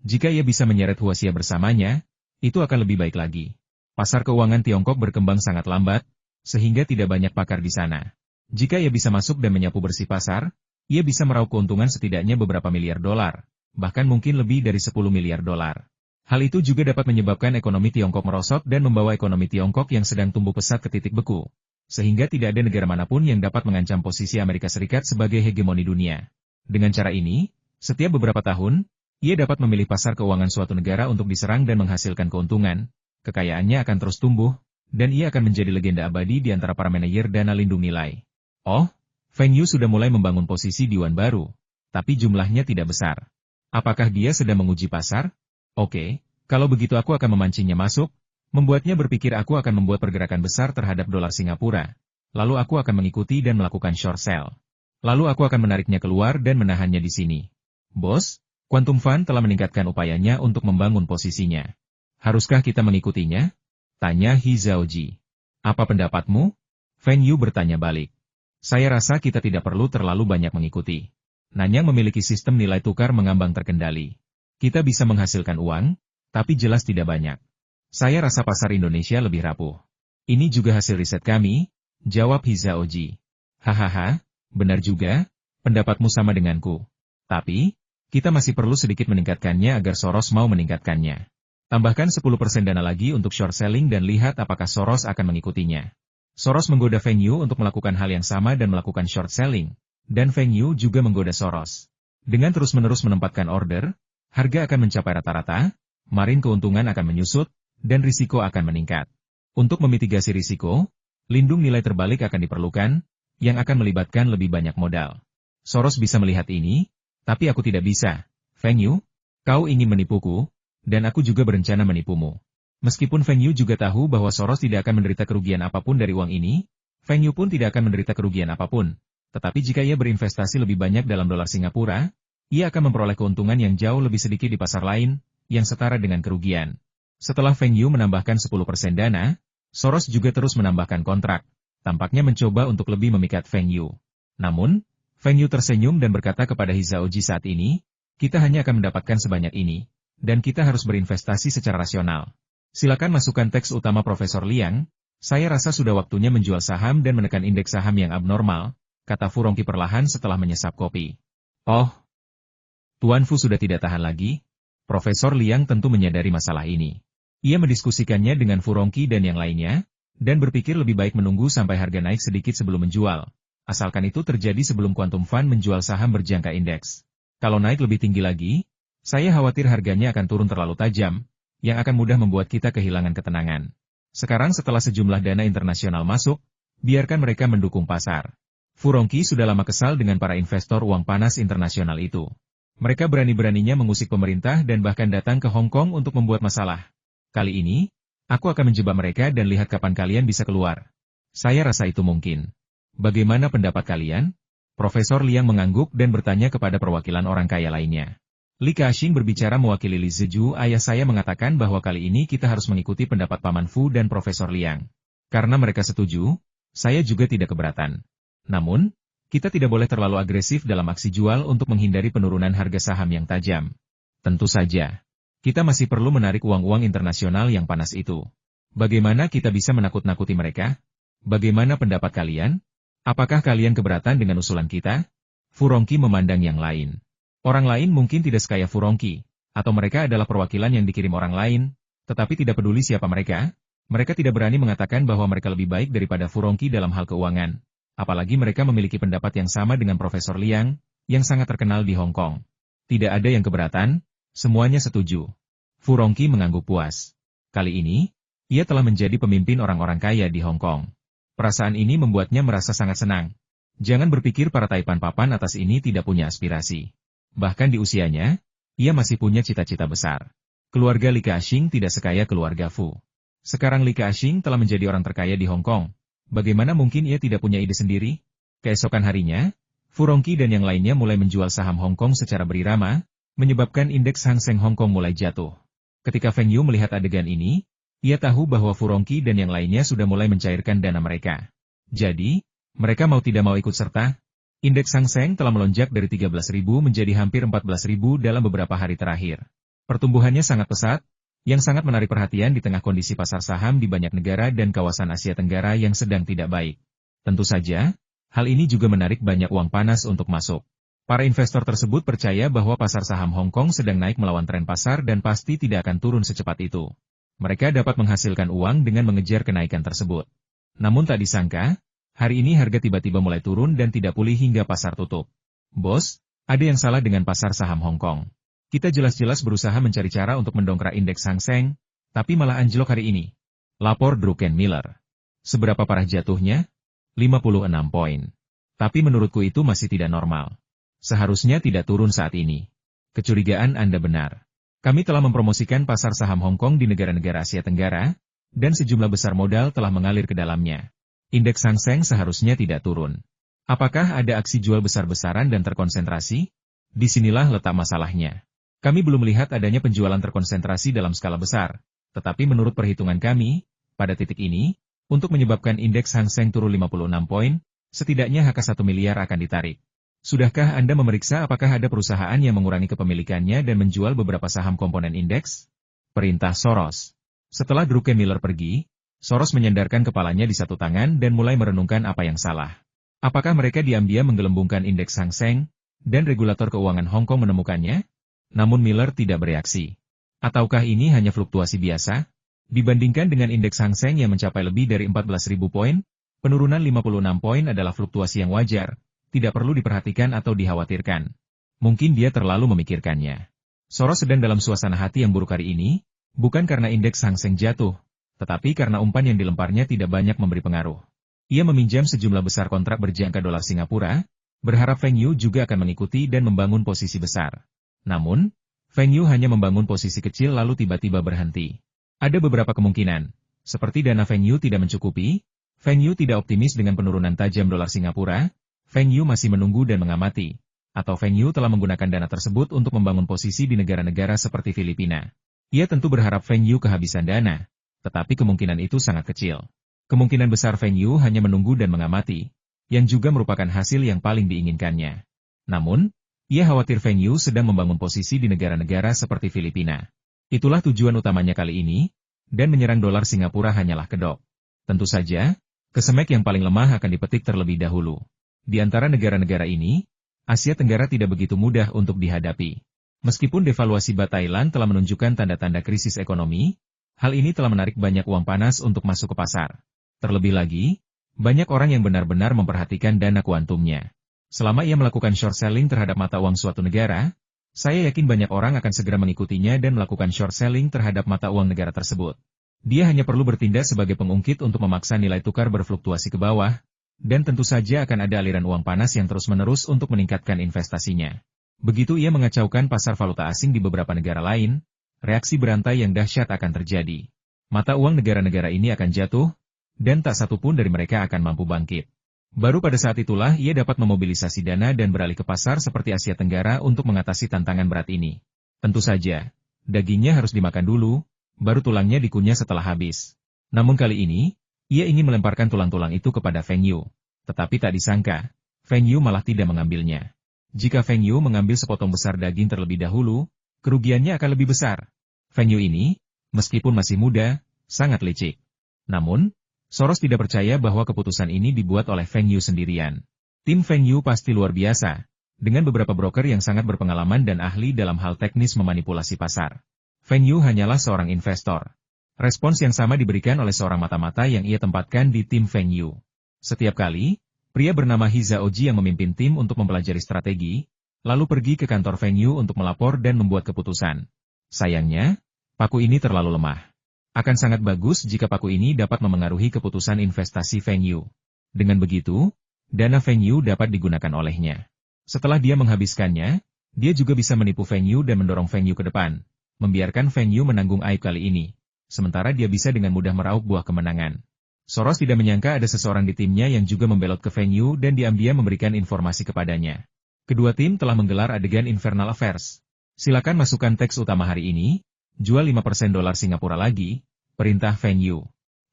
A: Jika ia bisa menyeret Huaxia bersamanya, itu akan lebih baik lagi. Pasar keuangan Tiongkok berkembang sangat lambat, sehingga tidak banyak pakar di sana. Jika ia bisa masuk dan menyapu bersih pasar, ia bisa meraup keuntungan setidaknya beberapa miliar dolar, bahkan mungkin lebih dari 10 miliar dolar. Hal itu juga dapat menyebabkan ekonomi Tiongkok merosot dan membawa ekonomi Tiongkok yang sedang tumbuh pesat ke titik beku, sehingga tidak ada negara manapun yang dapat mengancam posisi Amerika Serikat sebagai hegemoni dunia. Dengan cara ini, setiap beberapa tahun, ia dapat memilih pasar keuangan suatu negara untuk diserang dan menghasilkan keuntungan, kekayaannya akan terus tumbuh, dan ia akan menjadi legenda abadi di antara para manajer dana lindung nilai. Oh, Feng Yu sudah mulai membangun posisi di yuan baru, tapi jumlahnya tidak besar. Apakah dia sedang menguji pasar? Oke, kalau begitu aku akan memancingnya masuk, membuatnya berpikir aku akan membuat pergerakan besar terhadap dolar Singapura. Lalu aku akan mengikuti dan melakukan short sell. Lalu aku akan menariknya keluar dan menahannya di sini. Bos, Quantum Fund telah meningkatkan upayanya untuk membangun posisinya. Haruskah kita mengikutinya? Tanya He Zhaoji. Apa pendapatmu? Feng Yu bertanya balik. Saya rasa kita tidak perlu terlalu banyak mengikuti. Nanyang memiliki sistem nilai tukar mengambang terkendali. Kita bisa menghasilkan uang, tapi jelas tidak banyak. Saya rasa pasar Indonesia lebih rapuh. Ini juga hasil riset kami, jawab He Zhaoji. Hahaha, benar juga, pendapatmu sama denganku. Tapi, kita masih perlu sedikit meningkatkannya agar Soros mau meningkatkannya. Tambahkan 10% dana lagi untuk short selling dan lihat apakah Soros akan mengikutinya. Soros menggoda Feng Yu untuk melakukan hal yang sama dan melakukan short selling, dan Feng Yu juga menggoda Soros. Dengan terus-menerus menempatkan order, harga akan mencapai rata-rata, margin keuntungan akan menyusut, dan risiko akan meningkat. Untuk memitigasi risiko, lindung nilai terbalik akan diperlukan, yang akan melibatkan lebih banyak modal. Soros bisa melihat ini, tapi aku tidak bisa. Feng Yu, kau ingin menipuku, dan aku juga berencana menipumu. Meskipun Feng Yu juga tahu bahwa Soros tidak akan menderita kerugian apapun dari uang ini, Feng Yu pun tidak akan menderita kerugian apapun. Tetapi jika ia berinvestasi lebih banyak dalam dolar Singapura, ia akan memperoleh keuntungan yang jauh lebih sedikit di pasar lain, yang setara dengan kerugian. Setelah Feng Yu menambahkan 10% dana, Soros juga terus menambahkan kontrak, tampaknya mencoba untuk lebih memikat Feng Yu. Namun, Feng Yu tersenyum dan berkata kepada He Zhaoji saat ini, kita hanya akan mendapatkan sebanyak ini, dan kita harus berinvestasi secara rasional. Silakan masukkan teks utama Profesor Liang, saya rasa sudah waktunya menjual saham dan menekan indeks saham yang abnormal, kata Furongqi perlahan setelah menyesap kopi. Oh, Tuan Fu sudah tidak tahan lagi? Profesor Liang tentu menyadari masalah ini. Ia mendiskusikannya dengan Furongqi dan yang lainnya, dan berpikir lebih baik menunggu sampai harga naik sedikit sebelum menjual. Asalkan itu terjadi sebelum Quantum Fund menjual saham berjangka indeks. Kalau naik lebih tinggi lagi, saya khawatir harganya akan turun terlalu tajam, yang akan mudah membuat kita kehilangan ketenangan. Sekarang setelah sejumlah dana internasional masuk, biarkan mereka mendukung pasar. Furongqi sudah lama kesal dengan para investor uang panas internasional itu. Mereka berani-beraninya mengusik pemerintah dan bahkan datang ke Hong Kong untuk membuat masalah. Kali ini, aku akan menjebak mereka dan lihat kapan kalian bisa keluar. Saya rasa itu mungkin. Bagaimana pendapat kalian? Profesor Liang mengangguk dan bertanya kepada perwakilan orang kaya lainnya. Li Ka-shing berbicara mewakili Li Ziju, ayah saya mengatakan bahwa kali ini kita harus mengikuti pendapat Paman Fu dan Profesor Liang. Karena mereka setuju, saya juga tidak keberatan. Namun, kita tidak boleh terlalu agresif dalam aksi jual untuk menghindari penurunan harga saham yang tajam. Tentu saja, kita masih perlu menarik uang-uang internasional yang panas itu. Bagaimana kita bisa menakut-nakuti mereka? Bagaimana pendapat kalian? Apakah kalian keberatan dengan usulan kita? Furongqi memandang yang lain. Orang lain mungkin tidak sekaya Furongqi, atau mereka adalah perwakilan yang dikirim orang lain, tetapi tidak peduli siapa mereka. Mereka tidak berani mengatakan bahwa mereka lebih baik daripada Furongqi dalam hal keuangan. Apalagi mereka memiliki pendapat yang sama dengan Profesor Liang, yang sangat terkenal di Hong Kong. Tidak ada yang keberatan, semuanya setuju. Furongqi mengangguk puas. Kali ini, ia telah menjadi pemimpin orang-orang kaya di Hong Kong. Perasaan ini membuatnya merasa sangat senang. Jangan berpikir para Taipan papan atas ini tidak punya aspirasi. Bahkan di usianya, ia masih punya cita-cita besar. Keluarga Li Ka-shing tidak sekaya keluarga Fu. Sekarang Li Ka-shing telah menjadi orang terkaya di Hong Kong. Bagaimana mungkin ia tidak punya ide sendiri? Keesokan harinya, Furongqi dan yang lainnya mulai menjual saham Hong Kong secara berirama, menyebabkan indeks Hang Seng Hong Kong mulai jatuh. Ketika Feng Yu melihat adegan ini, ia tahu bahwa Furongqi dan yang lainnya sudah mulai mencairkan dana mereka. Jadi, mereka mau tidak mau ikut serta. Indeks Hang Seng telah melonjak dari 13.000 menjadi hampir 14.000 dalam beberapa hari terakhir. Pertumbuhannya sangat pesat, yang sangat menarik perhatian di tengah kondisi pasar saham di banyak negara dan kawasan Asia Tenggara yang sedang tidak baik. Tentu saja, hal ini juga menarik banyak uang panas untuk masuk. Para investor tersebut percaya bahwa pasar saham Hong Kong sedang naik melawan tren pasar dan pasti tidak akan turun secepat itu. Mereka dapat menghasilkan uang dengan mengejar kenaikan tersebut. Namun tak disangka, hari ini harga tiba-tiba mulai turun dan tidak pulih hingga pasar tutup. Bos, ada yang salah dengan pasar saham Hong Kong. Kita jelas-jelas berusaha mencari cara untuk mendongkrak indeks Hang Seng, tapi malah anjlok hari ini. Lapor Druckenmiller. Seberapa parah jatuhnya? 56 poin. Tapi menurutku itu masih tidak normal. Seharusnya tidak turun saat ini. Kecurigaan Anda benar. Kami telah mempromosikan pasar saham Hong Kong di negara-negara Asia Tenggara, dan sejumlah besar modal telah mengalir ke dalamnya. Indeks Hang Seng seharusnya tidak turun. Apakah ada aksi jual besar-besaran dan terkonsentrasi? Disinilah letak masalahnya. Kami belum melihat adanya penjualan terkonsentrasi dalam skala besar, tetapi menurut perhitungan kami, pada titik ini, untuk menyebabkan indeks Hang Seng turun 56 poin, setidaknya HK1 miliar akan ditarik. Sudahkah Anda memeriksa apakah ada perusahaan yang mengurangi kepemilikannya dan menjual beberapa saham komponen indeks? Perintah Soros. Setelah Druckenmiller pergi, Soros menyandarkan kepalanya di satu tangan dan mulai merenungkan apa yang salah. Apakah mereka diam-diam menggelembungkan indeks Hang Seng, dan regulator keuangan Hong Kong menemukannya? Namun Miller tidak bereaksi. Ataukah ini hanya fluktuasi biasa? Dibandingkan dengan indeks Hang Seng yang mencapai lebih dari 14.000 poin, penurunan 56 poin adalah fluktuasi yang wajar. Tidak perlu diperhatikan atau dikhawatirkan. Mungkin dia terlalu memikirkannya. Soros sedang dalam suasana hati yang buruk hari ini, bukan karena indeks Hang Seng jatuh, tetapi karena umpan yang dilemparnya tidak banyak memberi pengaruh. Ia meminjam sejumlah besar kontrak berjangka dolar Singapura, berharap Feng Yu juga akan mengikuti dan membangun posisi besar. Namun, Feng Yu hanya membangun posisi kecil lalu tiba-tiba berhenti. Ada beberapa kemungkinan, seperti dana Feng Yu tidak mencukupi, Feng Yu tidak optimis dengan penurunan tajam dolar Singapura, Feng Yu masih menunggu dan mengamati, atau Feng Yu telah menggunakan dana tersebut untuk membangun posisi di negara-negara seperti Filipina. Ia tentu berharap Feng Yu kehabisan dana, tetapi kemungkinan itu sangat kecil. Kemungkinan besar Feng Yu hanya menunggu dan mengamati, yang juga merupakan hasil yang paling diinginkannya. Namun, ia khawatir Feng Yu sedang membangun posisi di negara-negara seperti Filipina. Itulah tujuan utamanya kali ini, dan menyerang dolar Singapura hanyalah kedok. Tentu saja, kesemek yang paling lemah akan dipetik terlebih dahulu. Di antara negara-negara ini, Asia Tenggara tidak begitu mudah untuk dihadapi. Meskipun devaluasi baht Thailand telah menunjukkan tanda-tanda krisis ekonomi, hal ini telah menarik banyak uang panas untuk masuk ke pasar. Terlebih lagi, banyak orang yang benar-benar memperhatikan dana kuantumnya. Selama ia melakukan short selling terhadap mata uang suatu negara, saya yakin banyak orang akan segera mengikutinya dan melakukan short selling terhadap mata uang negara tersebut. Dia hanya perlu bertindak sebagai pengungkit untuk memaksa nilai tukar berfluktuasi ke bawah, dan tentu saja akan ada aliran uang panas yang terus-menerus untuk meningkatkan investasinya. Begitu ia mengacaukan pasar valuta asing di beberapa negara lain, reaksi berantai yang dahsyat akan terjadi. Mata uang negara-negara ini akan jatuh, dan tak satu pun dari mereka akan mampu bangkit. Baru pada saat itulah ia dapat memobilisasi dana dan beralih ke pasar seperti Asia Tenggara untuk mengatasi tantangan berat ini. Tentu saja, dagingnya harus dimakan dulu, baru tulangnya dikunyah setelah habis. Namun kali ini, ia ingin melemparkan tulang-tulang itu kepada Feng Yu. Tetapi tak disangka, Feng Yu malah tidak mengambilnya. Jika Feng Yu mengambil sepotong besar daging terlebih dahulu, kerugiannya akan lebih besar. Feng Yu ini, meskipun masih muda, sangat licik. Namun, Soros tidak percaya bahwa keputusan ini dibuat oleh Feng Yu sendirian. Tim Feng Yu pasti luar biasa, dengan beberapa broker yang sangat berpengalaman dan ahli dalam hal teknis memanipulasi pasar. Feng Yu hanyalah seorang investor. Respons yang sama diberikan oleh seorang mata-mata yang ia tempatkan di tim Feng Yu. Setiap kali, pria bernama He Zhaoji yang memimpin tim untuk mempelajari strategi, lalu pergi ke kantor Feng Yu untuk melapor dan membuat keputusan. Sayangnya, paku ini terlalu lemah. Akan sangat bagus jika paku ini dapat memengaruhi keputusan investasi Feng Yu. Dengan begitu, dana Feng Yu dapat digunakan olehnya. Setelah dia menghabiskannya, dia juga bisa menipu Feng Yu dan mendorong Feng Yu ke depan, membiarkan Feng Yu menanggung aib kali ini. Sementara dia bisa dengan mudah meraup buah kemenangan. Soros tidak menyangka ada seseorang di timnya yang juga membelot ke Feng Yu dan diam-diam memberikan informasi kepadanya. Kedua tim telah menggelar adegan Infernal Affairs. Silakan masukkan teks utama hari ini. Jual 5% dolar Singapura lagi, perintah Feng Yu.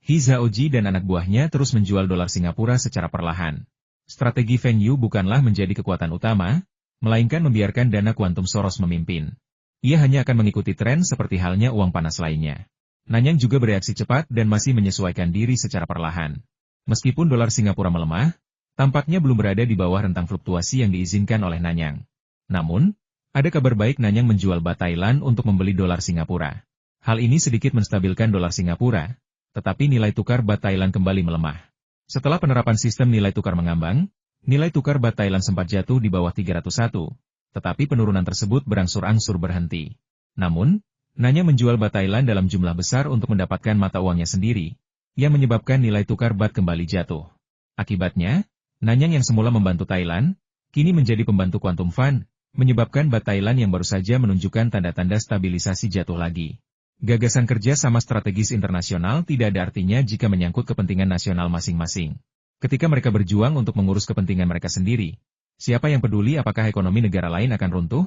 A: He Zhaoji dan anak buahnya terus menjual dolar Singapura secara perlahan. Strategi Feng Yu bukanlah menjadi kekuatan utama, melainkan membiarkan dana kuantum Soros memimpin. Ia hanya akan mengikuti tren seperti halnya uang panas lainnya. Nanyang juga bereaksi cepat dan masih menyesuaikan diri secara perlahan. Meskipun dolar Singapura melemah, tampaknya belum berada di bawah rentang fluktuasi yang diizinkan oleh Nanyang. Namun, ada kabar baik Nanyang menjual bat Thailand untuk membeli dolar Singapura. Hal ini sedikit menstabilkan dolar Singapura, tetapi nilai tukar bat Thailand kembali melemah. Setelah penerapan sistem nilai tukar mengambang, nilai tukar bat Thailand sempat jatuh di bawah 301, tetapi penurunan tersebut berangsur-angsur berhenti. Namun, Nanyang menjual bat Thailand dalam jumlah besar untuk mendapatkan mata uangnya sendiri, yang menyebabkan nilai tukar bat kembali jatuh. Akibatnya, Nanyang yang semula membantu Thailand, kini menjadi pembantu Quantum Fund, menyebabkan bat Thailand yang baru saja menunjukkan tanda-tanda stabilisasi jatuh lagi. Gagasan kerja sama strategis internasional tidak ada artinya jika menyangkut kepentingan nasional masing-masing. Ketika mereka berjuang untuk mengurus kepentingan mereka sendiri, siapa yang peduli apakah ekonomi negara lain akan runtuh?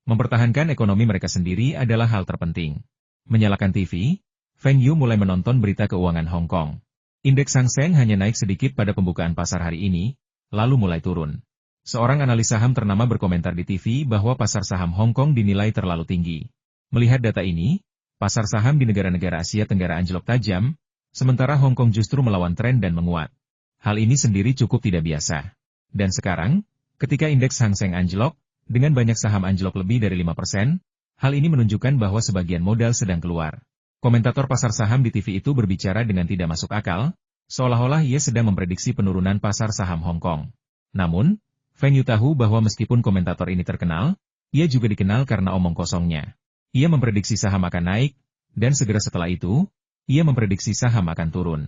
A: Mempertahankan ekonomi mereka sendiri adalah hal terpenting. Menyalakan TV, Feng Yu mulai menonton berita keuangan Hong Kong. Indeks Hang Seng hanya naik sedikit pada pembukaan pasar hari ini, lalu mulai turun. Seorang analis saham ternama berkomentar di TV bahwa pasar saham Hong Kong dinilai terlalu tinggi. Melihat data ini, pasar saham di negara-negara Asia Tenggara anjlok tajam, sementara Hong Kong justru melawan tren dan menguat. Hal ini sendiri cukup tidak biasa. Dan sekarang, ketika indeks Hang Seng anjlok, dengan banyak saham anjlok lebih dari 5%, hal ini menunjukkan bahwa sebagian modal sedang keluar. Komentator pasar saham di TV itu berbicara dengan tidak masuk akal, seolah-olah ia sedang memprediksi penurunan pasar saham Hong Kong. Namun, Feng Yu tahu bahwa meskipun komentator ini terkenal, ia juga dikenal karena omong kosongnya. Ia memprediksi saham akan naik, dan segera setelah itu, ia memprediksi saham akan turun.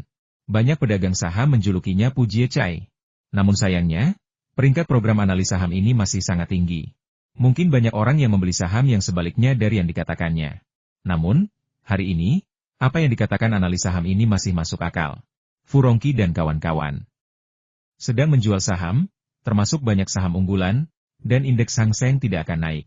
A: Banyak pedagang saham menjulukinya Pujie Chai. Namun sayangnya, peringkat program analis saham ini masih sangat tinggi. Mungkin banyak orang yang membeli saham yang sebaliknya dari yang dikatakannya. Namun, hari ini, apa yang dikatakan analis saham ini masih masuk akal. Furongki dan kawan-kawan sedang menjual saham, termasuk banyak saham unggulan, dan indeks Hang Seng tidak akan naik.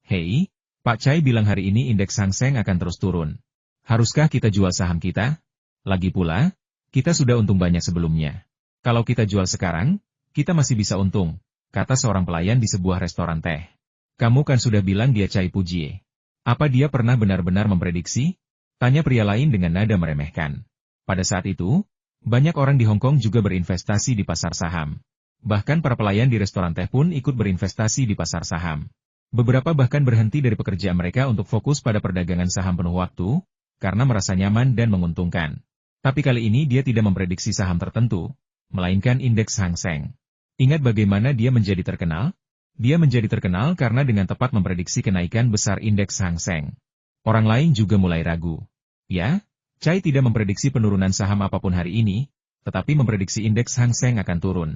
A: Hei, Pak Chai bilang hari ini indeks Hang Seng akan terus turun. Haruskah kita jual saham kita? Lagi pula, kita sudah untung banyak sebelumnya. Kalau kita jual sekarang, kita masih bisa untung, kata seorang pelayan di sebuah restoran teh. Kamu kan sudah bilang dia Chai Pujie. Apa dia pernah benar-benar memprediksi? Tanya pria lain dengan nada meremehkan. Pada saat itu, banyak orang di Hong Kong juga berinvestasi di pasar saham. Bahkan para pelayan di restoran teh pun ikut berinvestasi di pasar saham. Beberapa bahkan berhenti dari pekerjaan mereka untuk fokus pada perdagangan saham penuh waktu, karena merasa nyaman dan menguntungkan. Tapi kali ini dia tidak memprediksi saham tertentu, melainkan indeks Hang Seng. Ingat bagaimana dia menjadi terkenal? Dia menjadi terkenal karena dengan tepat memprediksi kenaikan besar indeks Hang Seng. Orang lain juga mulai ragu. Ya, Chai tidak memprediksi penurunan saham apapun hari ini, tetapi memprediksi indeks Hang Seng akan turun.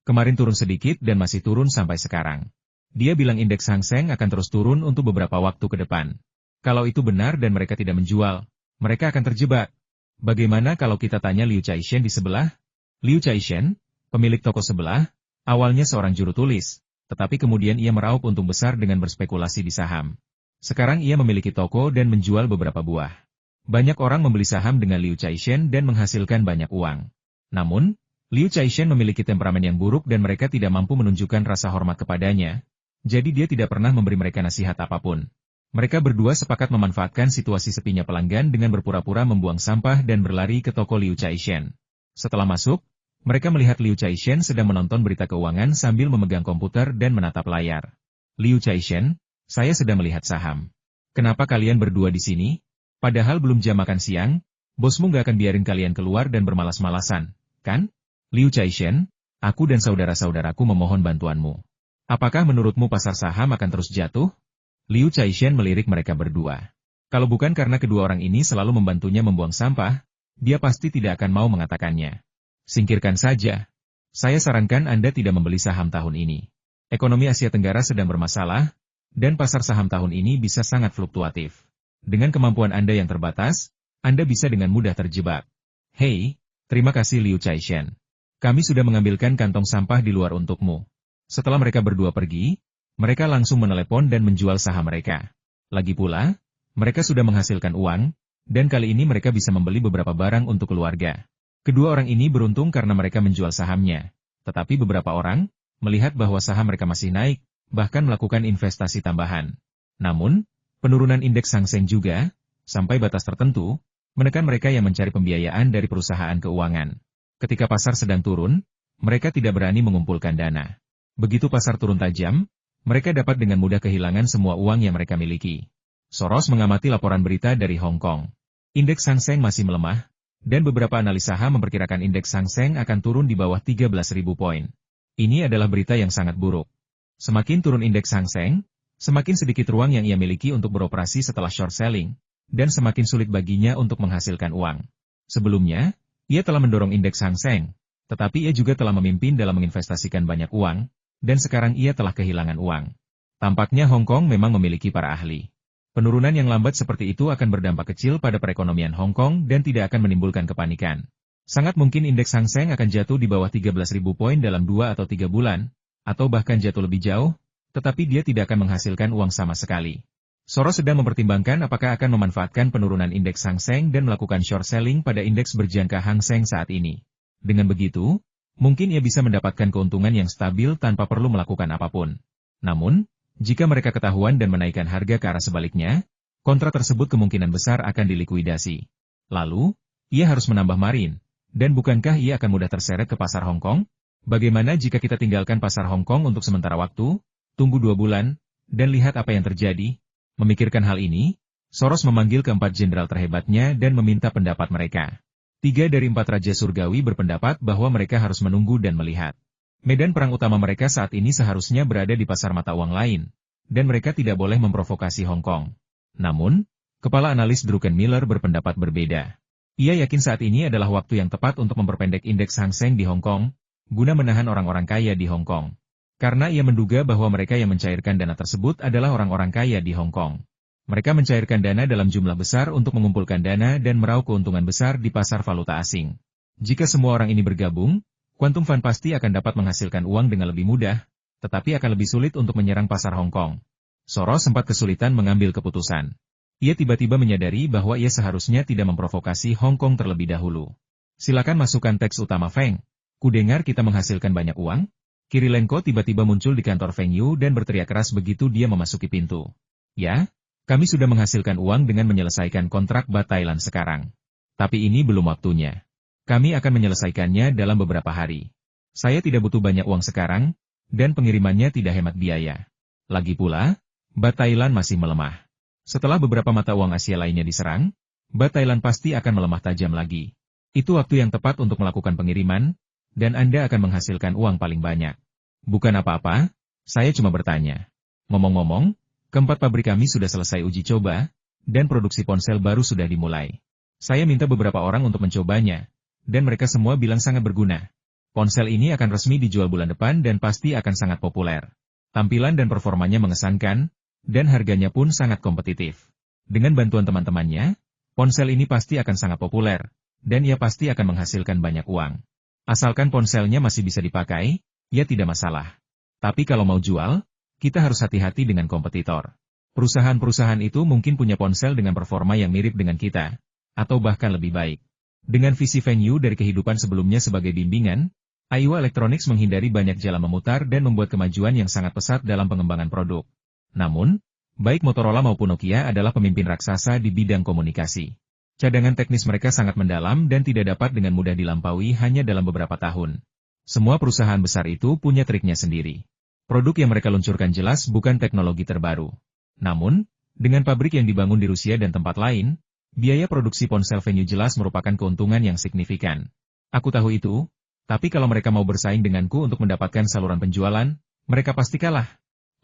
A: Kemarin turun sedikit dan masih turun sampai sekarang. Dia bilang indeks Hang Seng akan terus turun untuk beberapa waktu ke depan. Kalau itu benar dan mereka tidak menjual, mereka akan terjebak. Bagaimana kalau kita tanya Liu Caishen di sebelah? Liu Caishen, Pemilik toko sebelah, awalnya seorang juru tulis, tetapi kemudian ia meraup untung besar dengan berspekulasi di saham. Sekarang ia memiliki toko dan menjual beberapa buah. Banyak orang membeli saham dengan Liu Caishen dan menghasilkan banyak uang. Namun, Liu Caishen memiliki temperamen yang buruk dan mereka tidak mampu menunjukkan rasa hormat kepadanya, jadi dia tidak pernah memberi mereka nasihat apapun. Mereka berdua sepakat memanfaatkan situasi sepinya pelanggan dengan berpura-pura membuang sampah dan berlari ke toko Liu Caishen. Setelah masuk, mereka melihat Liu Caishen sedang menonton berita keuangan sambil memegang komputer dan menatap layar. Liu Caishen, saya sedang melihat saham. Kenapa kalian berdua di sini? Padahal belum jam makan siang, bosmu gak akan biarin kalian keluar dan bermalas-malasan, kan? Liu Caishen, aku dan saudara-saudaraku memohon bantuanmu. Apakah menurutmu pasar saham akan terus jatuh? Liu Caishen melirik mereka berdua. Kalau bukan karena kedua orang ini selalu membantunya membuang sampah, dia pasti tidak akan mau mengatakannya. Singkirkan saja. Saya sarankan Anda tidak membeli saham tahun ini. Ekonomi Asia Tenggara sedang bermasalah, dan pasar saham tahun ini bisa sangat fluktuatif. Dengan kemampuan Anda yang terbatas, Anda bisa dengan mudah terjebak. Hei, terima kasih Liu Caishen. Kami sudah mengambilkan kantong sampah di luar untukmu. Setelah mereka berdua pergi, mereka langsung menelepon dan menjual saham mereka. Lagi pula, mereka sudah menghasilkan uang, dan kali ini mereka bisa membeli beberapa barang untuk keluarga. Kedua orang ini beruntung karena mereka menjual sahamnya. Tetapi beberapa orang melihat bahwa saham mereka masih naik, bahkan melakukan investasi tambahan. Namun, penurunan indeks Hang Seng juga, sampai batas tertentu, menekan mereka yang mencari pembiayaan dari perusahaan keuangan. Ketika pasar sedang turun, mereka tidak berani mengumpulkan dana. Begitu pasar turun tajam, mereka dapat dengan mudah kehilangan semua uang yang mereka miliki. Soros mengamati laporan berita dari Hong Kong. Indeks Hang Seng masih melemah, dan beberapa analis saham memperkirakan indeks Hang Seng akan turun di bawah 13.000 poin. Ini adalah berita yang sangat buruk. Semakin turun indeks Hang Seng, semakin sedikit ruang yang ia miliki untuk beroperasi setelah short selling, dan semakin sulit baginya untuk menghasilkan uang. Sebelumnya, ia telah mendorong indeks Hang Seng, tetapi ia juga telah memimpin dalam menginvestasikan banyak uang, dan sekarang ia telah kehilangan uang. Tampaknya Hong Kong memang memiliki para ahli. Penurunan yang lambat seperti itu akan berdampak kecil pada perekonomian Hong Kong dan tidak akan menimbulkan kepanikan. Sangat mungkin indeks Hang Seng akan jatuh di bawah 13.000 poin dalam 2 atau 3 bulan, atau bahkan jatuh lebih jauh, tetapi dia tidak akan menghasilkan uang sama sekali. Soros sedang mempertimbangkan apakah akan memanfaatkan penurunan indeks Hang Seng dan melakukan short selling pada indeks berjangka Hang Seng saat ini. Dengan begitu, mungkin ia bisa mendapatkan keuntungan yang stabil tanpa perlu melakukan apapun. Namun, jika mereka ketahuan dan menaikkan harga ke arah sebaliknya, kontrak tersebut kemungkinan besar akan dilikuidasi. Lalu, ia harus menambah margin, dan bukankah ia akan mudah terseret ke pasar Hong Kong? Bagaimana jika kita tinggalkan pasar Hong Kong untuk sementara waktu, tunggu 2 bulan, dan lihat apa yang terjadi? Memikirkan hal ini, Soros memanggil keempat jenderal terhebatnya dan meminta pendapat mereka. 3 dari 4 raja surgawi berpendapat bahwa mereka harus menunggu dan melihat. Medan perang utama mereka saat ini seharusnya berada di pasar mata uang lain, dan mereka tidak boleh memprovokasi Hong Kong. Namun, kepala analis Druckenmiller berpendapat berbeda. Ia yakin saat ini adalah waktu yang tepat untuk memperpendek indeks Hang Seng di Hong Kong, guna menahan orang-orang kaya di Hong Kong. Karena ia menduga bahwa mereka yang mencairkan dana tersebut adalah orang-orang kaya di Hong Kong. Mereka mencairkan dana dalam jumlah besar untuk mengumpulkan dana dan meraup keuntungan besar di pasar valuta asing. Jika semua orang ini bergabung, Quantum Fund pasti akan dapat menghasilkan uang dengan lebih mudah, tetapi akan lebih sulit untuk menyerang pasar Hong Kong. Soros sempat kesulitan mengambil keputusan. Ia tiba-tiba menyadari bahwa ia seharusnya tidak memprovokasi Hong Kong terlebih dahulu. Silakan masukkan teks utama Feng. Kudengar kita menghasilkan banyak uang? Kirilenko tiba-tiba muncul di kantor Feng Yu dan berteriak keras begitu dia memasuki pintu. Ya, kami sudah menghasilkan uang dengan menyelesaikan kontrak Bat Thailand sekarang. Tapi ini belum waktunya. Kami akan menyelesaikannya dalam beberapa hari. Saya tidak butuh banyak uang sekarang, dan pengirimannya tidak hemat biaya. Lagi pula, Bat Thailand masih melemah. Setelah beberapa mata uang Asia lainnya diserang, Bat Thailand pasti akan melemah tajam lagi. Itu waktu yang tepat untuk melakukan pengiriman, dan Anda akan menghasilkan uang paling banyak. Bukan apa-apa, saya cuma bertanya. Ngomong-ngomong, keempat pabrik kami sudah selesai uji coba, dan produksi ponsel baru sudah dimulai. Saya minta beberapa orang untuk mencobanya. Dan mereka semua bilang sangat berguna. Ponsel ini akan resmi dijual bulan depan dan pasti akan sangat populer. Tampilan dan performanya mengesankan, dan harganya pun sangat kompetitif. Dengan bantuan teman-temannya, ponsel ini pasti akan sangat populer, dan ia pasti akan menghasilkan banyak uang. Asalkan ponselnya masih bisa dipakai, ya tidak masalah. Tapi kalau mau jual, kita harus hati-hati dengan kompetitor. Perusahaan-perusahaan itu mungkin punya ponsel dengan performa yang mirip dengan kita, atau bahkan lebih baik. Dengan visi Feng Yu dari kehidupan sebelumnya sebagai bimbingan, Aiwa Electronics menghindari banyak jalan memutar dan membuat kemajuan yang sangat pesat dalam pengembangan produk. Namun, baik Motorola maupun Nokia adalah pemimpin raksasa di bidang komunikasi. Cadangan teknis mereka sangat mendalam dan tidak dapat dengan mudah dilampaui hanya dalam beberapa tahun. Semua perusahaan besar itu punya triknya sendiri. Produk yang mereka luncurkan jelas bukan teknologi terbaru. Namun, dengan pabrik yang dibangun di Rusia dan tempat lain, biaya produksi ponsel Venue jelas merupakan keuntungan yang signifikan. Aku tahu itu, tapi kalau mereka mau bersaing denganku untuk mendapatkan saluran penjualan, mereka pasti kalah.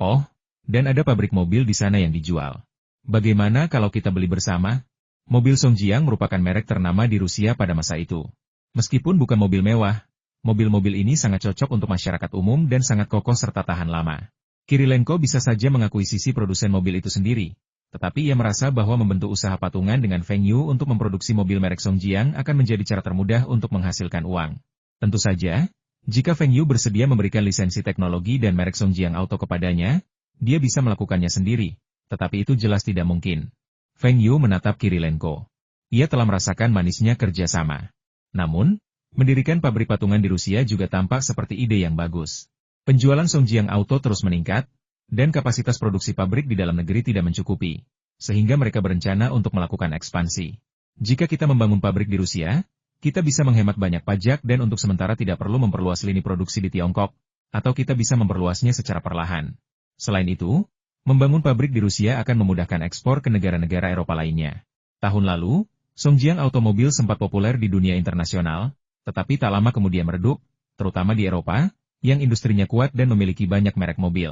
A: Oh, dan ada pabrik mobil di sana yang dijual. Bagaimana kalau kita beli bersama? Mobil Songjiang merupakan merek ternama di Rusia pada masa itu. Meskipun bukan mobil mewah, mobil-mobil ini sangat cocok untuk masyarakat umum dan sangat kokoh serta tahan lama. Kirilenko bisa saja mengakuisisi produsen mobil itu sendiri, tetapi ia merasa bahwa membentuk usaha patungan dengan Feng Yu untuk memproduksi mobil merek Songjiang akan menjadi cara termudah untuk menghasilkan uang. Tentu saja, jika Feng Yu bersedia memberikan lisensi teknologi dan merek Songjiang Auto kepadanya, dia bisa melakukannya sendiri, tetapi itu jelas tidak mungkin. Feng Yu menatap Kirilenko. Ia telah merasakan manisnya kerjasama. Namun, mendirikan pabrik patungan di Rusia juga tampak seperti ide yang bagus. Penjualan Songjiang Auto terus meningkat, dan kapasitas produksi pabrik di dalam negeri tidak mencukupi, sehingga mereka berencana untuk melakukan ekspansi. Jika kita membangun pabrik di Rusia, kita bisa menghemat banyak pajak dan untuk sementara tidak perlu memperluas lini produksi di Tiongkok, atau kita bisa memperluasnya secara perlahan. Selain itu, membangun pabrik di Rusia akan memudahkan ekspor ke negara-negara Eropa lainnya. Tahun lalu, Songjiang Automobil sempat populer di dunia internasional, tetapi tak lama kemudian meredup, terutama di Eropa, yang industrinya kuat dan memiliki banyak merek mobil.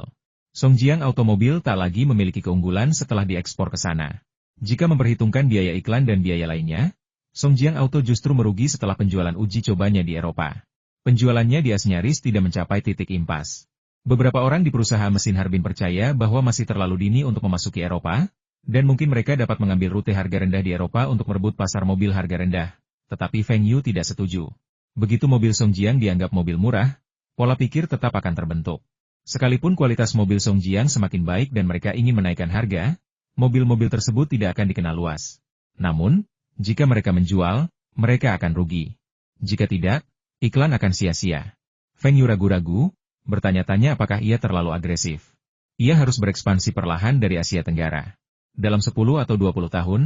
A: Songjiang Automobil tak lagi memiliki keunggulan setelah diekspor ke sana. Jika memperhitungkan biaya iklan dan biaya lainnya, Songjiang Auto justru merugi setelah penjualan uji cobanya di Eropa. Penjualannya di Asia nyaris tidak mencapai titik impas. Beberapa orang di perusahaan mesin Harbin percaya bahwa masih terlalu dini untuk memasuki Eropa, dan mungkin mereka dapat mengambil rute harga rendah di Eropa untuk merebut pasar mobil harga rendah. Tetapi Feng Yu tidak setuju. Begitu mobil Songjiang dianggap mobil murah, pola pikir tetap akan terbentuk. Sekalipun kualitas mobil Songjiang semakin baik dan mereka ingin menaikkan harga, mobil-mobil tersebut tidak akan dikenal luas. Namun, jika mereka menjual, mereka akan rugi. Jika tidak, iklan akan sia-sia. Feng Yu ragu-ragu, bertanya-tanya apakah ia terlalu agresif. Ia harus berekspansi perlahan dari Asia Tenggara. Dalam 10 atau 20 tahun,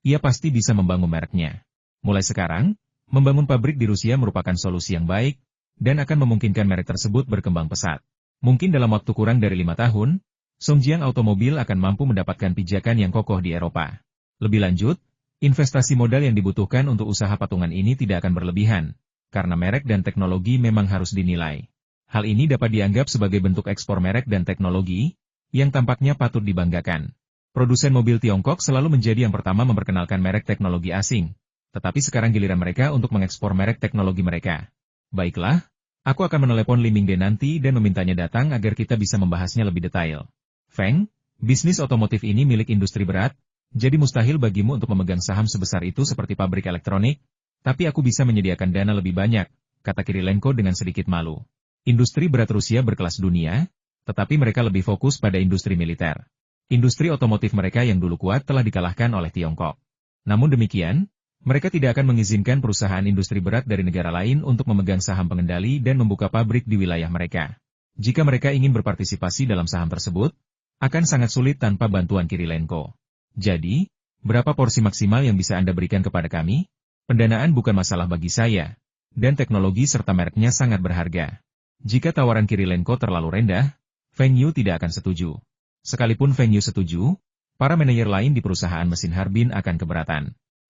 A: ia pasti bisa membangun mereknya. Mulai sekarang, membangun pabrik di Rusia merupakan solusi yang baik, dan akan memungkinkan merek tersebut berkembang pesat. Mungkin dalam waktu kurang dari 5 tahun, Songjiang Automobil akan mampu mendapatkan pijakan yang kokoh di Eropa. Lebih lanjut, investasi modal yang dibutuhkan untuk usaha patungan ini tidak akan berlebihan, karena merek dan teknologi memang harus dinilai. Hal ini dapat dianggap sebagai bentuk ekspor merek dan teknologi, yang tampaknya patut dibanggakan. Produsen mobil Tiongkok selalu menjadi yang pertama memperkenalkan merek teknologi asing, tetapi sekarang giliran mereka untuk mengekspor merek teknologi mereka. Baiklah, aku akan menelepon Li Mingde nanti dan memintanya datang agar kita bisa membahasnya lebih detail. Feng, bisnis otomotif ini milik industri berat, jadi mustahil bagimu untuk memegang saham sebesar itu seperti pabrik elektronik, tapi aku bisa menyediakan dana lebih banyak, kata Kirilenko dengan sedikit malu. Industri berat Rusia berkelas dunia, tetapi mereka lebih fokus pada industri militer. Industri otomotif mereka yang dulu kuat telah dikalahkan oleh Tiongkok. Namun demikian, mereka tidak akan mengizinkan perusahaan industri berat dari negara lain untuk memegang saham pengendali dan membuka pabrik di wilayah mereka. Jika mereka ingin berpartisipasi dalam saham tersebut, akan sangat sulit tanpa bantuan Kirilenko. Jadi, berapa porsi maksimal yang bisa Anda berikan kepada kami? Pendanaan bukan masalah bagi saya, dan teknologi serta mereknya sangat berharga. Jika tawaran Kirilenko terlalu rendah, Feng Yu tidak akan setuju. Sekalipun Feng Yu setuju, para manajer lain di perusahaan mesin Harbin akan keberatan.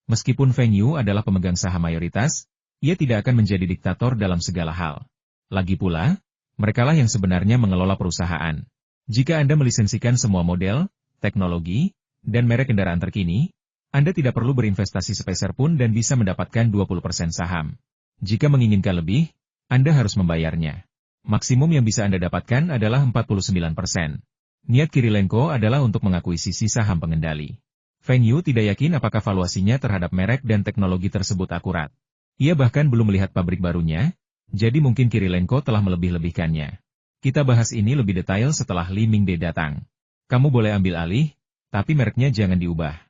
A: Meskipun Feng Yu adalah pemegang saham mayoritas, ia tidak akan menjadi diktator dalam segala hal. Lagi pula, merekalah yang sebenarnya mengelola perusahaan. Jika Anda melisensikan semua model, teknologi, dan merek kendaraan terkini, Anda tidak perlu berinvestasi sepeser pun dan bisa mendapatkan 20% saham. Jika menginginkan lebih, Anda harus membayarnya. Maksimum yang bisa Anda dapatkan adalah 49%. Niat Kirilenko adalah untuk mengakuisisi saham pengendali. Feng Yu tidak yakin apakah valuasinya terhadap merek dan teknologi tersebut akurat. Ia bahkan belum melihat pabrik barunya, Jadi mungkin Kirilenko telah melebih-lebihkannya. Kita bahas ini lebih detail setelah Li Mingde datang. Kamu boleh ambil alih, tapi mereknya jangan diubah.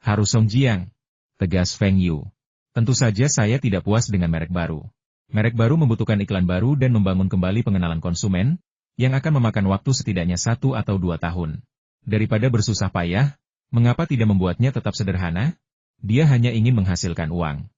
A: Harus Songjiang, tegas Feng Yu. Tentu saja saya tidak puas dengan merek baru. Merek baru membutuhkan iklan baru dan membangun kembali pengenalan konsumen, yang akan memakan waktu setidaknya 1 atau 2 tahun. Daripada bersusah payah, mengapa tidak membuatnya tetap sederhana? Dia hanya ingin menghasilkan uang.